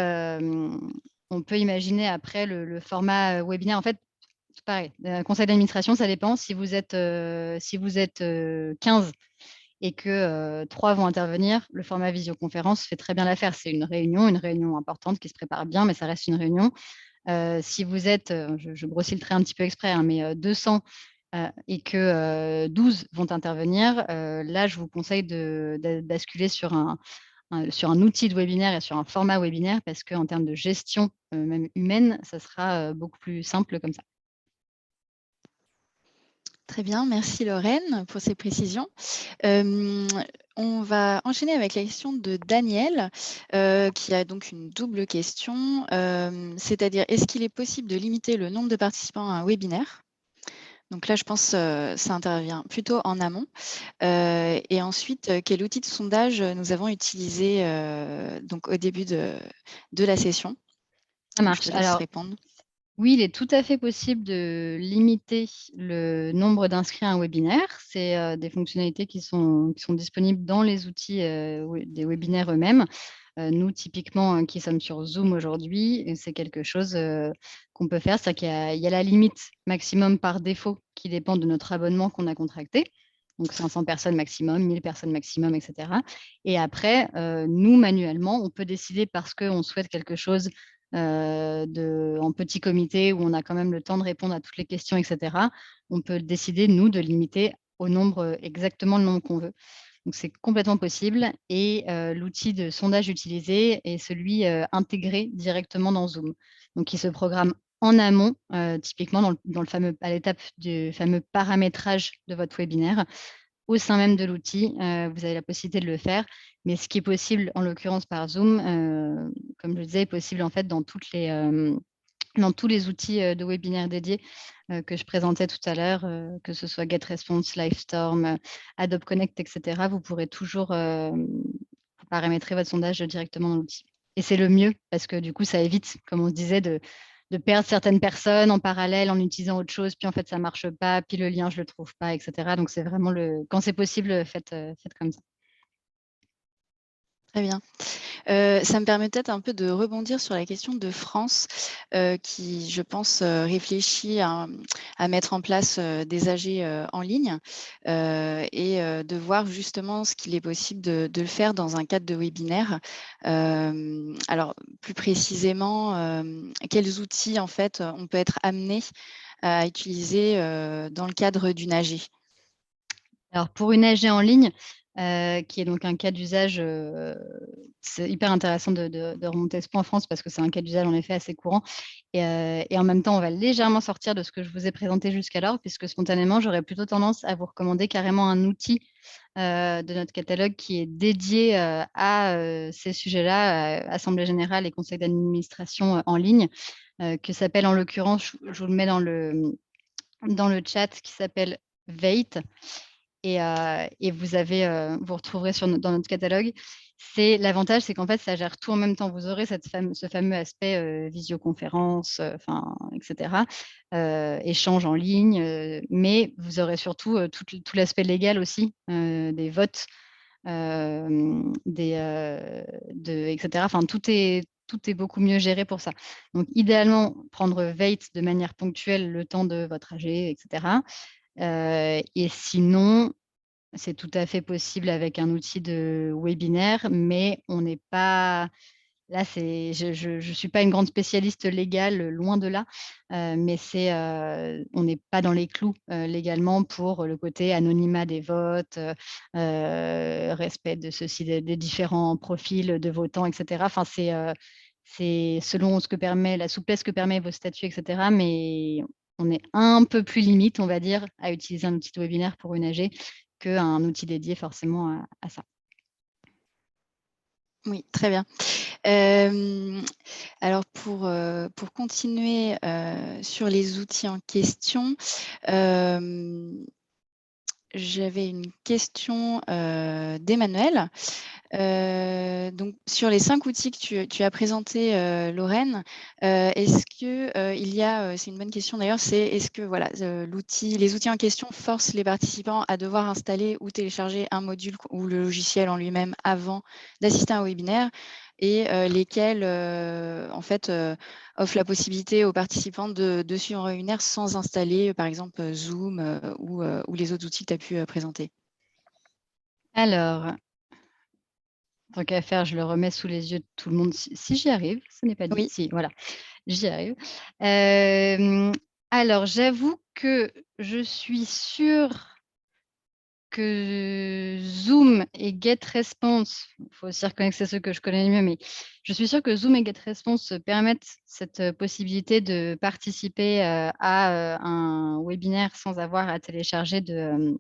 on peut imaginer après le format, webinaire. En fait, c'est pareil, conseil d'administration, ça dépend. Si vous êtes 15 et que, 3 vont intervenir, le format visioconférence fait très bien l'affaire. C'est une réunion importante qui se prépare bien, mais ça reste une réunion. Si vous êtes, je grossis le trait un petit peu exprès, hein, mais 200, et que, 12 vont intervenir, là, je vous conseille de basculer sur un outil de webinaire et sur un format webinaire parce qu'en termes de gestion, même humaine, ça sera, beaucoup plus simple comme ça. Très bien, merci Lorraine pour ces précisions. Hem, on va enchaîner avec la question de Daniel, qui a donc une double question, c'est-à-dire: «Est-ce qu'il est possible de limiter le nombre de participants à un webinaire?» Donc là, je pense, ça intervient plutôt en amont. Et ensuite, quel outil de sondage, nous avons utilisé, donc au début de la session? Ça Je te marche. laisse Alors répondre. oui, il est tout à fait possible de limiter le nombre d'inscrits à un webinaire. C'est, des fonctionnalités qui sont disponibles dans les outils, des webinaires eux-mêmes. Nous, typiquement, qui sommes sur Zoom aujourd'hui, c'est quelque chose, qu'on peut faire. C'est-à-dire qu'il y a la limite maximum par défaut qui dépend de notre abonnement qu'on a contracté. Donc 500 personnes maximum, 1000 personnes maximum et cetera. Et après, nous, manuellement, on peut décider parce qu'on souhaite quelque chose, en petit comité où on a quand même le temps de répondre à toutes les questions et cetera. On peut décider, nous, de limiter au nombre, exactement le nombre qu'on veut. Donc c'est complètement possible et l'outil de sondage utilisé est celui, intégré directement dans Zoom. Donc il se programme en amont, typiquement dans le fameux à l'étape du fameux paramétrage de votre webinaire. Au sein même de l'outil, vous avez la possibilité de le faire, mais ce qui est possible, en l'occurrence par Zoom, comme je le disais, est possible en fait dans tous les outils, de webinaire dédiés, que je présentais tout à l'heure, que ce soit GetResponse, Livestorm, Adobe Connect et cetera. Vous pourrez toujours, paramétrer votre sondage directement dans l'outil et c'est le mieux parce que du coup, ça évite, comme on se disait, de perdre certaines personnes en parallèle en utilisant autre chose, puis en fait ça marche pas, puis le lien je le trouve pas et cetera. Donc c'est vraiment le quand c'est possible, faites comme ça. Très bien. Ça me permet peut-être un peu de rebondir sur la question de France, qui, je pense, réfléchit à mettre en place, des AG, en ligne, et de voir justement ce qu'il est possible de le faire dans un cadre de webinaire. Alors plus précisément, quels outils en fait, on peut être amené à utiliser, dans le cadre d'une AG? Alors pour une AG en ligne, qui est donc un cas d'usage, c'est hyper intéressant de remonter ce point en France parce que c'est un cas d'usage en effet assez courant et en même temps on va légèrement sortir de ce que je vous ai présenté jusqu'alors puisque spontanément j'aurais plutôt tendance à vous recommander carrément un outil, de notre catalogue qui est dédié, à, ces sujets-là, assemblée générale et conseil d'administration, en ligne. que s'appelle en l'occurrence, je vous le mets dans le chat, qui s'appelle Veit. Et vous retrouverez dans notre catalogue. L'avantage, c'est qu'en fait, ça gère tout en même temps. Vous aurez ce fameux aspect visioconférence, etc., échange en ligne, mais vous aurez surtout tout l'aspect légal aussi, des votes, etc. Enfin, tout est beaucoup mieux géré pour ça. Donc, idéalement, prendre Veit de manière ponctuelle le temps de votre AG, etc. Et sinon, c'est tout à fait possible avec un outil de webinaire, mais on n'est pas là, je suis pas une grande spécialiste légale, loin de là, mais on n'est pas dans les clous, légalement pour le côté anonymat des votes, respect de ceci, des différents profils de votants, et cetera. Enfin, c'est selon la souplesse que permet vos statuts, et cetera, mais on est un peu plus limite, on va dire, à utiliser un outil de webinaire pour une AG qu'un outil dédié forcément à ça. Oui, très bien. Alors pour continuer sur les outils en question, j'avais une question d'Emmanuel. Donc sur les 5 outils que tu as présentés, Lorraine, est-ce que il y a, c'est une bonne question d'ailleurs, c'est est-ce que voilà, les outils en question forcent les participants à devoir installer ou télécharger un module ou le logiciel en lui-même avant d'assister à un webinaire et lesquels en fait offrent la possibilité aux participants de suivre un webinaire sans installer par exemple Zoom ou les autres outils que tu as pu présenter? Alors, tant qu'à faire, je le remets sous les yeux de tout le monde si j'y arrive, ce n'est pas dit. Oui. Si, voilà, j'y arrive. Alors j'avoue que je suis sûre que Zoom et GetResponse, il faut aussi reconnaître que c'est ceux que je connais le mieux, mais je suis sûre que Zoom et GetResponse permettent cette possibilité de participer à un webinaire sans avoir à télécharger de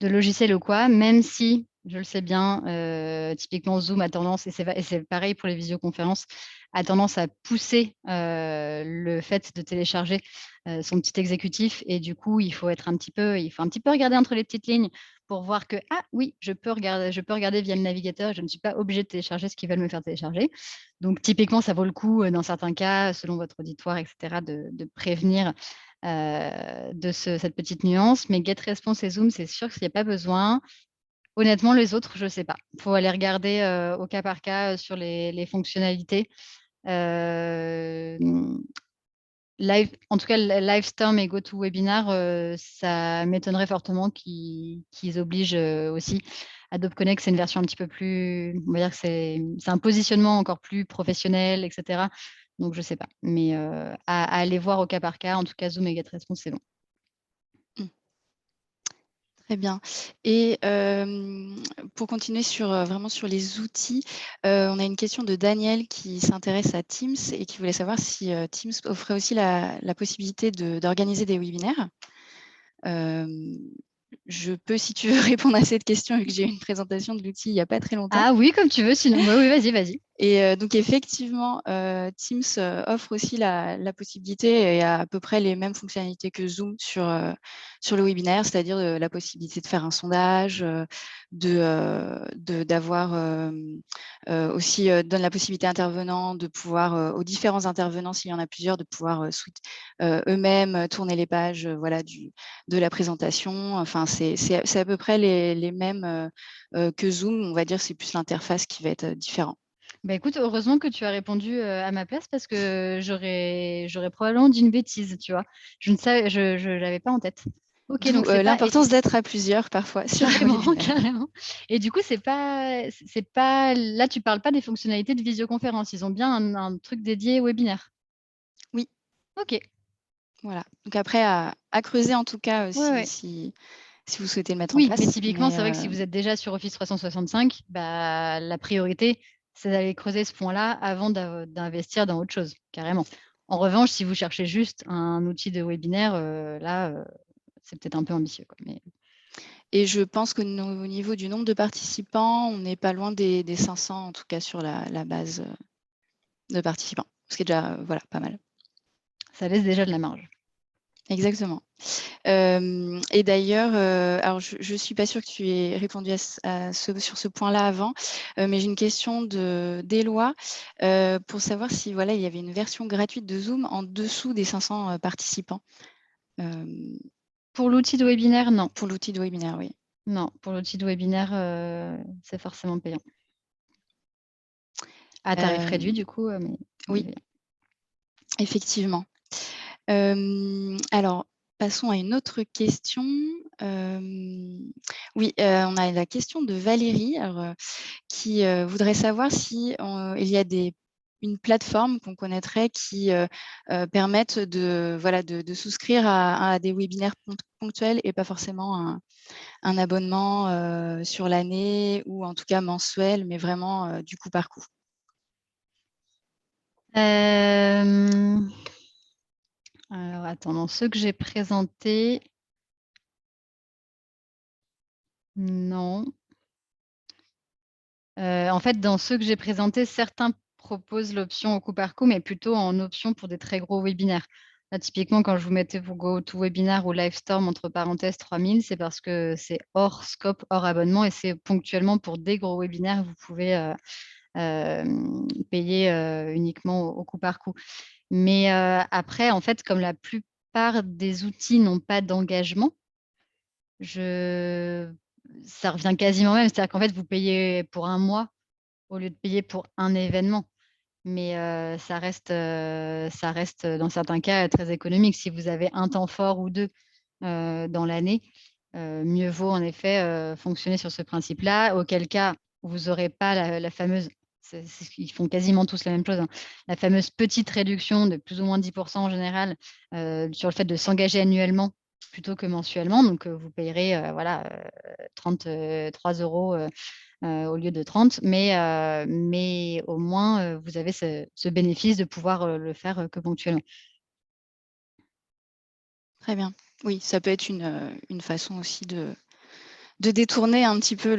logiciels ou quoi, même si, je le sais bien, typiquement Zoom a tendance, et c'est pareil pour les visioconférences, a tendance à pousser le fait de télécharger son petit exécutif, et du coup, il faut un petit peu regarder entre les petites lignes pour voir que, ah oui, je peux regarder via le navigateur, je ne suis pas obligée de télécharger ce qu'ils veulent me faire télécharger. Donc typiquement, ça vaut le coup, dans certains cas, selon votre auditoire, et cetera, de prévenir cette petite nuance. Mais GetResponse et Zoom, c'est sûr qu'il n'y a pas besoin. Honnêtement, les autres, je ne sais pas. Il faut aller regarder au cas par cas sur les fonctionnalités. En tout cas, Livestorm et GoToWebinar, ça m'étonnerait fortement qu'ils obligent aussi. Adobe Connect, c'est une version un petit peu plus, on va dire que c'est un positionnement encore plus professionnel, etc. Donc, je ne sais pas. Mais à aller voir au cas par cas, en tout cas, Zoom et GetResponse, c'est bon. Très bien. Et pour continuer vraiment sur les outils, on a une question de Daniel qui s'intéresse à Teams et qui voulait savoir si Teams offrait aussi la possibilité d'organiser des webinaires. Je peux, si tu veux, répondre à cette question vu que j'ai eu une présentation de l'outil il n'y a pas très longtemps. Ah oui, comme tu veux, sinon. Bah oui, vas-y. Et donc effectivement, Teams offre aussi la possibilité et a à peu près les mêmes fonctionnalités que Zoom sur le webinaire, c'est-à-dire la possibilité de faire un sondage, d'avoir aussi donne la possibilité à intervenants de pouvoir aux différents intervenants, s'il y en a plusieurs, de pouvoir eux-mêmes tourner les pages voilà, de la présentation. Enfin, c'est à peu près les mêmes que Zoom. On va dire c'est plus l'interface qui va être différente. Bah, écoute, heureusement que tu as répondu à ma place, parce que j'aurais probablement dit une bêtise, tu vois. Je l'avais pas en tête. Ok, D'où donc c'est pas l'importance d'être à plusieurs parfois sur un carrément, webinaire. carrément. Et du coup, c'est pas là, tu parles pas des fonctionnalités de visioconférence. Ils ont bien un truc dédié webinaire. Oui, Ok. voilà. Donc après à creuser en tout cas, Ouais, ouais. si vous souhaitez le mettre en Oui, mais place. typiquement, c'est vrai que si vous êtes déjà sur Office 365, bah, la priorité, c'est d'aller creuser ce point-là avant d'investir dans autre chose, carrément. En revanche, si vous cherchez juste un outil de webinaire, là, c'est peut-être un peu ambitieux, quoi, mais Et je pense qu'au niveau du nombre de participants, on n'est pas loin des 500 en tout cas sur la base, de participants. Ce qui est déjà voilà, pas mal. Ça laisse déjà de la marge. Exactement. Et d'ailleurs, alors je suis pas sûre que tu aies répondu sur ce point-là avant, mais j'ai une question d'Éloi, pour savoir si voilà, il y avait une version gratuite de Zoom en dessous des 500 participants. Pour l'outil de webinaire, non. Pour l'outil de webinaire, oui. Non, pour l'outil de webinaire, c'est forcément payant. À tarif réduit du coup, mais Oui, effectivement. Alors, passons à une autre question. Oui, on a la question de Valérie, alors, qui voudrait savoir si il y a une plateforme qu'on connaîtrait qui permette de souscrire à des webinaires ponctuels et pas forcément un abonnement sur l'année ou en tout cas mensuel, mais vraiment du coup par coup. Alors, attends, dans ceux que j'ai présentés, non. En fait, dans ceux que j'ai présentés, certains proposent l'option au coup par coup, mais plutôt en option pour des très gros webinaires. Là, typiquement, quand je vous mettais vos GoToWebinar ou Livestorm entre parenthèses 3000, c'est parce que c'est hors scope, hors abonnement, et c'est ponctuellement pour des gros webinaires que vous pouvez payer uniquement au coup par coup. Mais après, en fait, comme la plupart des outils n'ont pas d'engagement, ça revient quasiment même. C'est-à-dire qu'en fait, vous payez pour un mois au lieu de payer pour un événement. Mais ça reste dans certains cas très économique. Si vous avez un temps fort ou 2 dans l'année, mieux vaut en effet fonctionner sur ce principe-là, auquel cas vous aurez pas la fameuse, ils font quasiment tous la même chose, hein, la fameuse petite réduction de plus ou moins 10 en général, sur le fait de s'engager annuellement plutôt que mensuellement. Donc vous payerez, voilà, 33 € au lieu de 30, mais au moins, vous avez ce bénéfice de pouvoir, le faire, que ponctuellement. Très bien. Oui, ça peut être une façon aussi de détourner un petit peu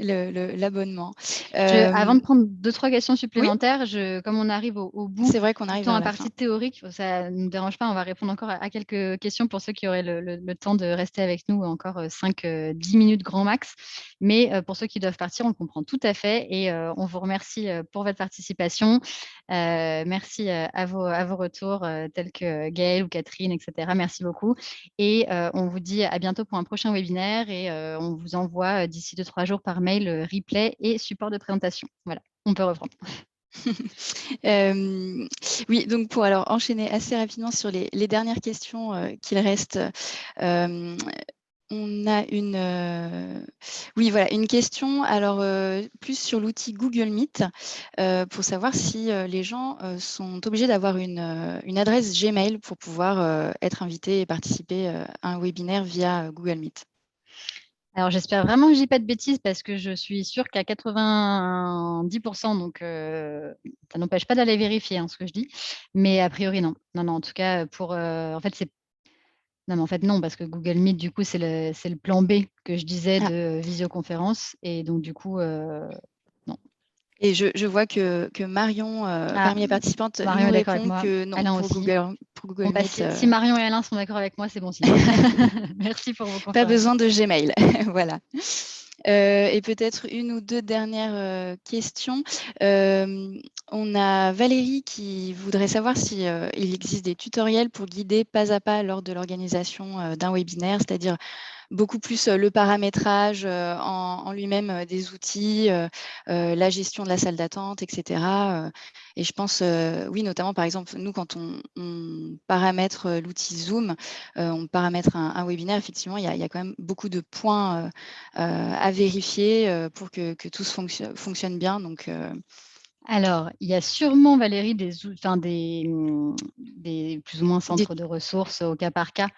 l'abonnement. Avant de prendre 2-3 questions Oui, supplémentaires, comme on arrive au bout c'est vrai qu'on du arrive temps vers à la fin. partie théorique, ça ne nous dérange pas, on va répondre encore à quelques questions pour ceux qui auraient le temps de rester avec nous encore 5-10 minutes grand max. Mais pour ceux qui doivent partir, on le comprend tout à fait et on vous remercie pour votre participation. Merci à vos retours tels que Gaëlle ou Catherine, et cetera. Merci beaucoup et on vous dit à bientôt pour un prochain webinaire et on vous envoie d'ici 2-3 jours par mail replay et support de présentation. Voilà, on peut reprendre. Oui, donc pour alors enchaîner assez rapidement sur les dernières questions qu'il reste, on a oui, voilà, une question alors plus sur l'outil Google Meet, pour savoir si les gens sont obligés d'avoir une adresse Gmail pour pouvoir être invités et participer à un webinaire via Google Meet. Alors j'espère vraiment que je dis pas de bêtises parce que je suis sûre qu'à 90 donc ça n'empêche pas d'aller vérifier, hein, ce que je dis. Mais a priori non. Non, non, en tout cas, en fait, non, mais en fait non, parce que Google Meet, du coup, c'est le plan B que je disais Ah, de visioconférence et donc du coup, non. et je vois que Marion, Ah, parmi les participantes, Marion nous est d'accord avec répond moi, que non, Alain pour aussi. Google Bon, bah, Meet, si Marion et Alain sont d'accord avec moi, c'est bon signe. Merci pour vos pas confirmations. besoin de Gmail. Voilà. Et peut-être une ou deux dernières questions. On a Valérie qui voudrait savoir si il existe des tutoriels pour guider pas à pas lors de l'organisation d'un webinaire, c'est-à-dire beaucoup plus le paramétrage en lui-même des outils, la gestion de la salle d'attente, etc. Et je pense, oui, notamment par exemple, nous, quand on paramètre l'outil Zoom, on paramètre un webinaire, effectivement, il y a quand même beaucoup de points à vérifier pour que tout fonctionne bien. Donc, Alors, il y a sûrement, Valérie, des plus ou moins des- centres de ressources au cas par cas,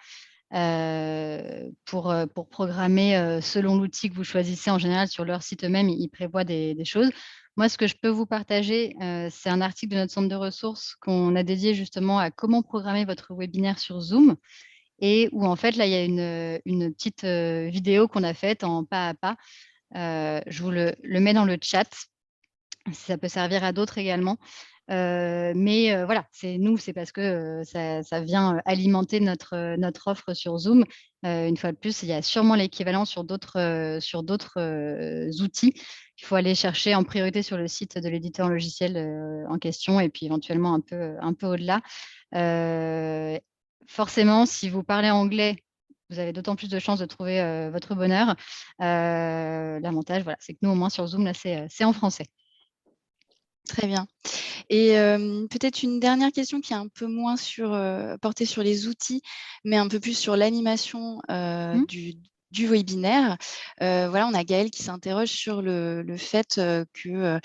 pour programmer, selon l'outil que vous choisissez. En général, sur leur site eux-mêmes, ils prévoient des choses. Moi, ce que je peux vous partager, c'est un article de notre centre de ressources qu'on a dédié justement à comment programmer votre webinaire sur Zoom et où en fait, là, il y a une petite, vidéo qu'on a faite en pas à pas. Je vous le mets dans le chat, si ça peut servir à d'autres également. Mais voilà, c'est parce que ça vient alimenter notre offre sur Zoom. Une fois de plus, il y a sûrement l'équivalent sur d'autres outils. Il faut aller chercher en priorité sur le site de l'éditeur logiciel en question et puis éventuellement un peu au-delà. Heu, Forcément, si vous parlez anglais, vous avez d'autant plus de chances de trouver votre bonheur. L'avantage, voilà, c'est que nous, au moins sur Zoom, là, c'est en français. Très bien. Et peut-être une dernière question qui est un peu moins portée sur les outils, mais un peu plus sur l'animation, Mmh. du webinaire. Voilà, on a Gaëlle qui s'interroge sur le fait, que,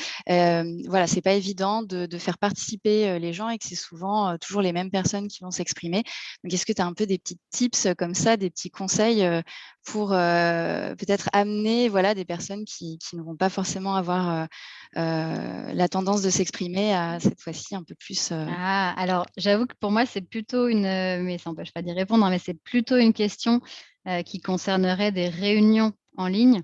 voilà, c'est pas évident de faire participer, les gens et que c'est souvent, toujours les mêmes personnes qui vont s'exprimer. Donc est-ce que tu as un peu des petits tips, comme ça, des petits conseils, pour, peut-être amener, voilà, des personnes qui ne vont pas forcément avoir, la tendance de s'exprimer à cette fois-ci un peu plus, Ah, alors j'avoue que pour moi, c'est plutôt mais ça n'empêche pas d'y répondre, hein, mais c'est plutôt une question, qui concernerait des réunions en ligne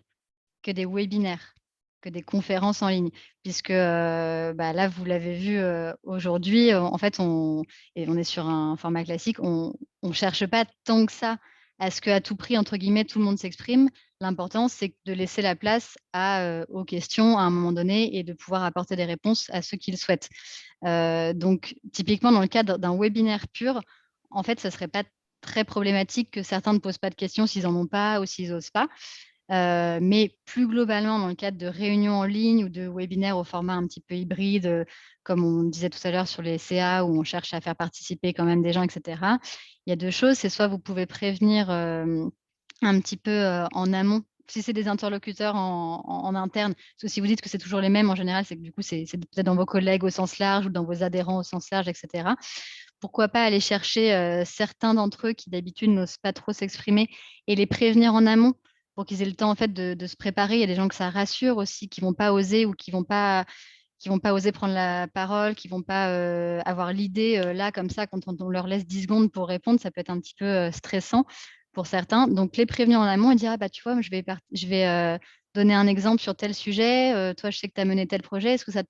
que des webinaires, que des conférences en ligne. Puisque, bah, là, vous l'avez vu, aujourd'hui, en fait, on est sur un format classique, on cherche pas tant que ça à ce qu'à tout prix, entre guillemets, «tout le monde s'exprime». L'important, c'est de laisser la place aux questions à un moment donné et de pouvoir apporter des réponses à ceux qui le souhaitent. Donc typiquement, dans le cadre d'un webinaire pur, en fait, ce serait pas très problématique que certains ne posent pas de questions s'ils en ont pas ou s'ils osent pas. Mais plus globalement, dans le cadre de réunions en ligne ou de webinaires au format un petit peu hybride, comme on disait tout à l'heure sur les CA où on cherche à faire participer quand même des gens et cetera. Il y a 2 choses, c'est soit vous pouvez prévenir, un petit peu, en amont, si c'est des interlocuteurs en interne, parce que si vous dites que c'est toujours les mêmes, en général, c'est que du coup, c'est peut-être dans vos collègues au sens large ou dans vos adhérents au sens large et cetera. Pourquoi pas aller chercher, certains d'entre eux qui d'habitude n'osent pas trop s'exprimer et les prévenir en amont pour qu'ils aient le temps en fait de se préparer. Il y a des gens que ça rassure aussi, qui vont pas oser ou qui vont pas oser prendre la parole, qui vont pas, avoir l'idée, là comme ça quand on leur laisse 10 secondes pour répondre, ça peut être un petit peu, stressant pour certains. Donc les prévenir en amont et dire: «Ah bah tu vois, moi je vais, donner un exemple sur tel sujet, toi je sais que tu as mené tel projet, est-ce que ça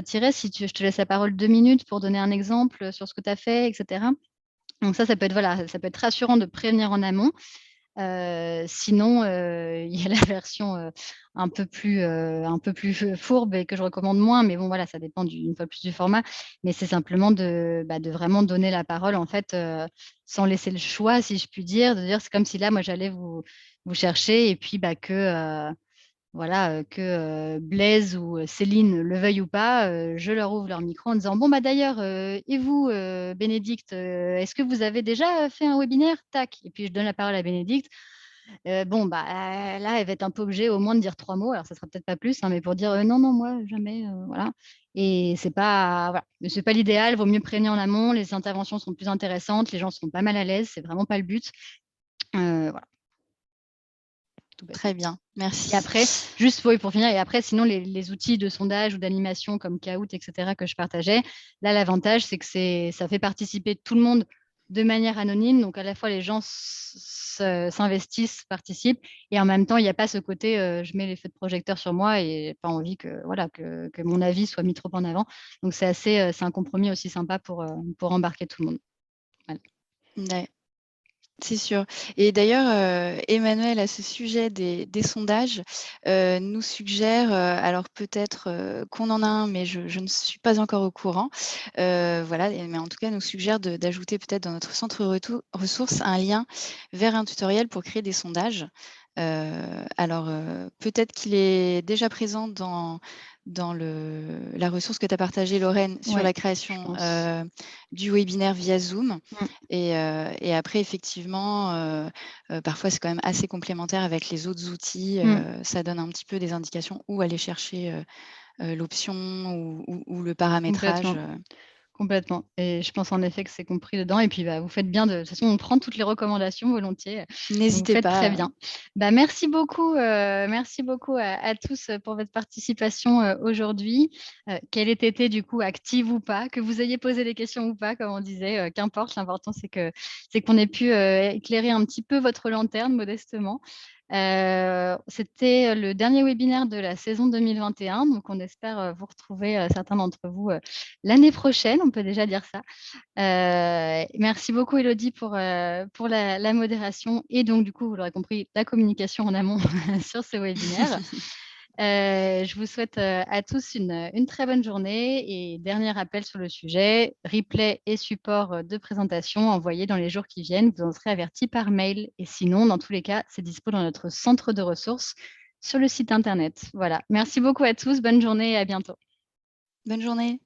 t'irait si je te laisse la parole 2 minutes pour donner un exemple, sur ce que tu as fait?» et cetera. Donc ça peut être voilà, ça peut être rassurant de prévenir en amont. Sinon, il y a la version, un peu plus fourbe et que je recommande moins, mais bon voilà, ça dépend une fois de plus du format. Mais c'est simplement de vraiment donner la parole en fait, sans laisser le choix si je puis dire, de dire c'est comme si là moi j'allais vous chercher et puis, bah, voilà, Blaise ou Céline le veuillent ou pas, je leur ouvre leur micro en disant: «Bon, bah, d'ailleurs, et vous, Bénédicte, est-ce que vous avez déjà fait un webinaire?» Tac et puis je donne la parole à Bénédicte. Bon, bah, là, elle va être un peu obligée au moins de dire 3 mots, alors ça sera peut-être pas plus, hein, mais pour dire: «Non, non, moi jamais», voilà et c'est pas voilà, mais c'est pas l'idéal, vaut mieux prévenir en amont, les interventions seront plus intéressantes, les gens seront pas mal à l'aise, c'est vraiment pas le but. Voilà, tout bêtement. très bien, Et merci. après, juste oui, pour finir et après sinon les outils de sondage ou d'animation comme Kahoot et cetera que je partageais, là l'avantage c'est que ça fait participer tout le monde de manière anonyme, donc à la fois les gens s'investissent, participent et en même temps il y a pas ce côté, je mets les feux de projecteur sur moi et pas envie que voilà, que mon avis soit mis trop en avant. Donc c'est un compromis aussi sympa pour embarquer tout le monde. Voilà. Ouais. C'est sûr. Et d'ailleurs, Emmanuel, à ce sujet des sondages, nous suggère, alors peut-être, qu'on en a un, mais je ne suis pas encore au courant. Voilà, mais en tout cas, nous suggère d'ajouter peut-être dans notre centre ressources un lien vers un tutoriel pour créer des sondages. Alors, peut-être qu'il est déjà présent dans la ressource que tu as partagée, Lorraine, sur Ouais, la je création, pense. du webinaire via Zoom. Mmh, Et après effectivement, parfois c'est quand même assez complémentaire avec les autres outils, mmh. ça donne un petit peu des indications où aller chercher, l'option ou le paramétrage, Complètement. Complètement et je pense en effet que c'est compris dedans et puis, bah, vous faites bien de toute façon on prend toutes les recommandations volontiers, donc vous N'hésitez faites très pas, bien. Bah, merci beaucoup à tous, pour votre participation, aujourd'hui. Qu'elle ait été du coup active ou pas, que vous ayez posé des questions ou pas comme on disait, qu'importe, l'important c'est qu'on ait pu, éclairer un petit peu votre lanterne modestement. C'était le dernier webinaire de la saison 2021, donc on espère vous retrouver, certains d'entre vous, l'année prochaine, on peut déjà dire ça. Merci beaucoup Élodie pour la modération et donc du coup, vous l'aurez compris, la communication en amont sur ce webinaire. Je vous souhaite à tous une très bonne journée et dernier rappel sur le sujet, replay et support de présentation envoyés dans les jours qui viennent, vous en serez avertis par mail et sinon, dans tous les cas, c'est dispo dans notre centre de ressources sur le site internet. Voilà, merci beaucoup à tous, bonne journée et à bientôt. Bonne journée.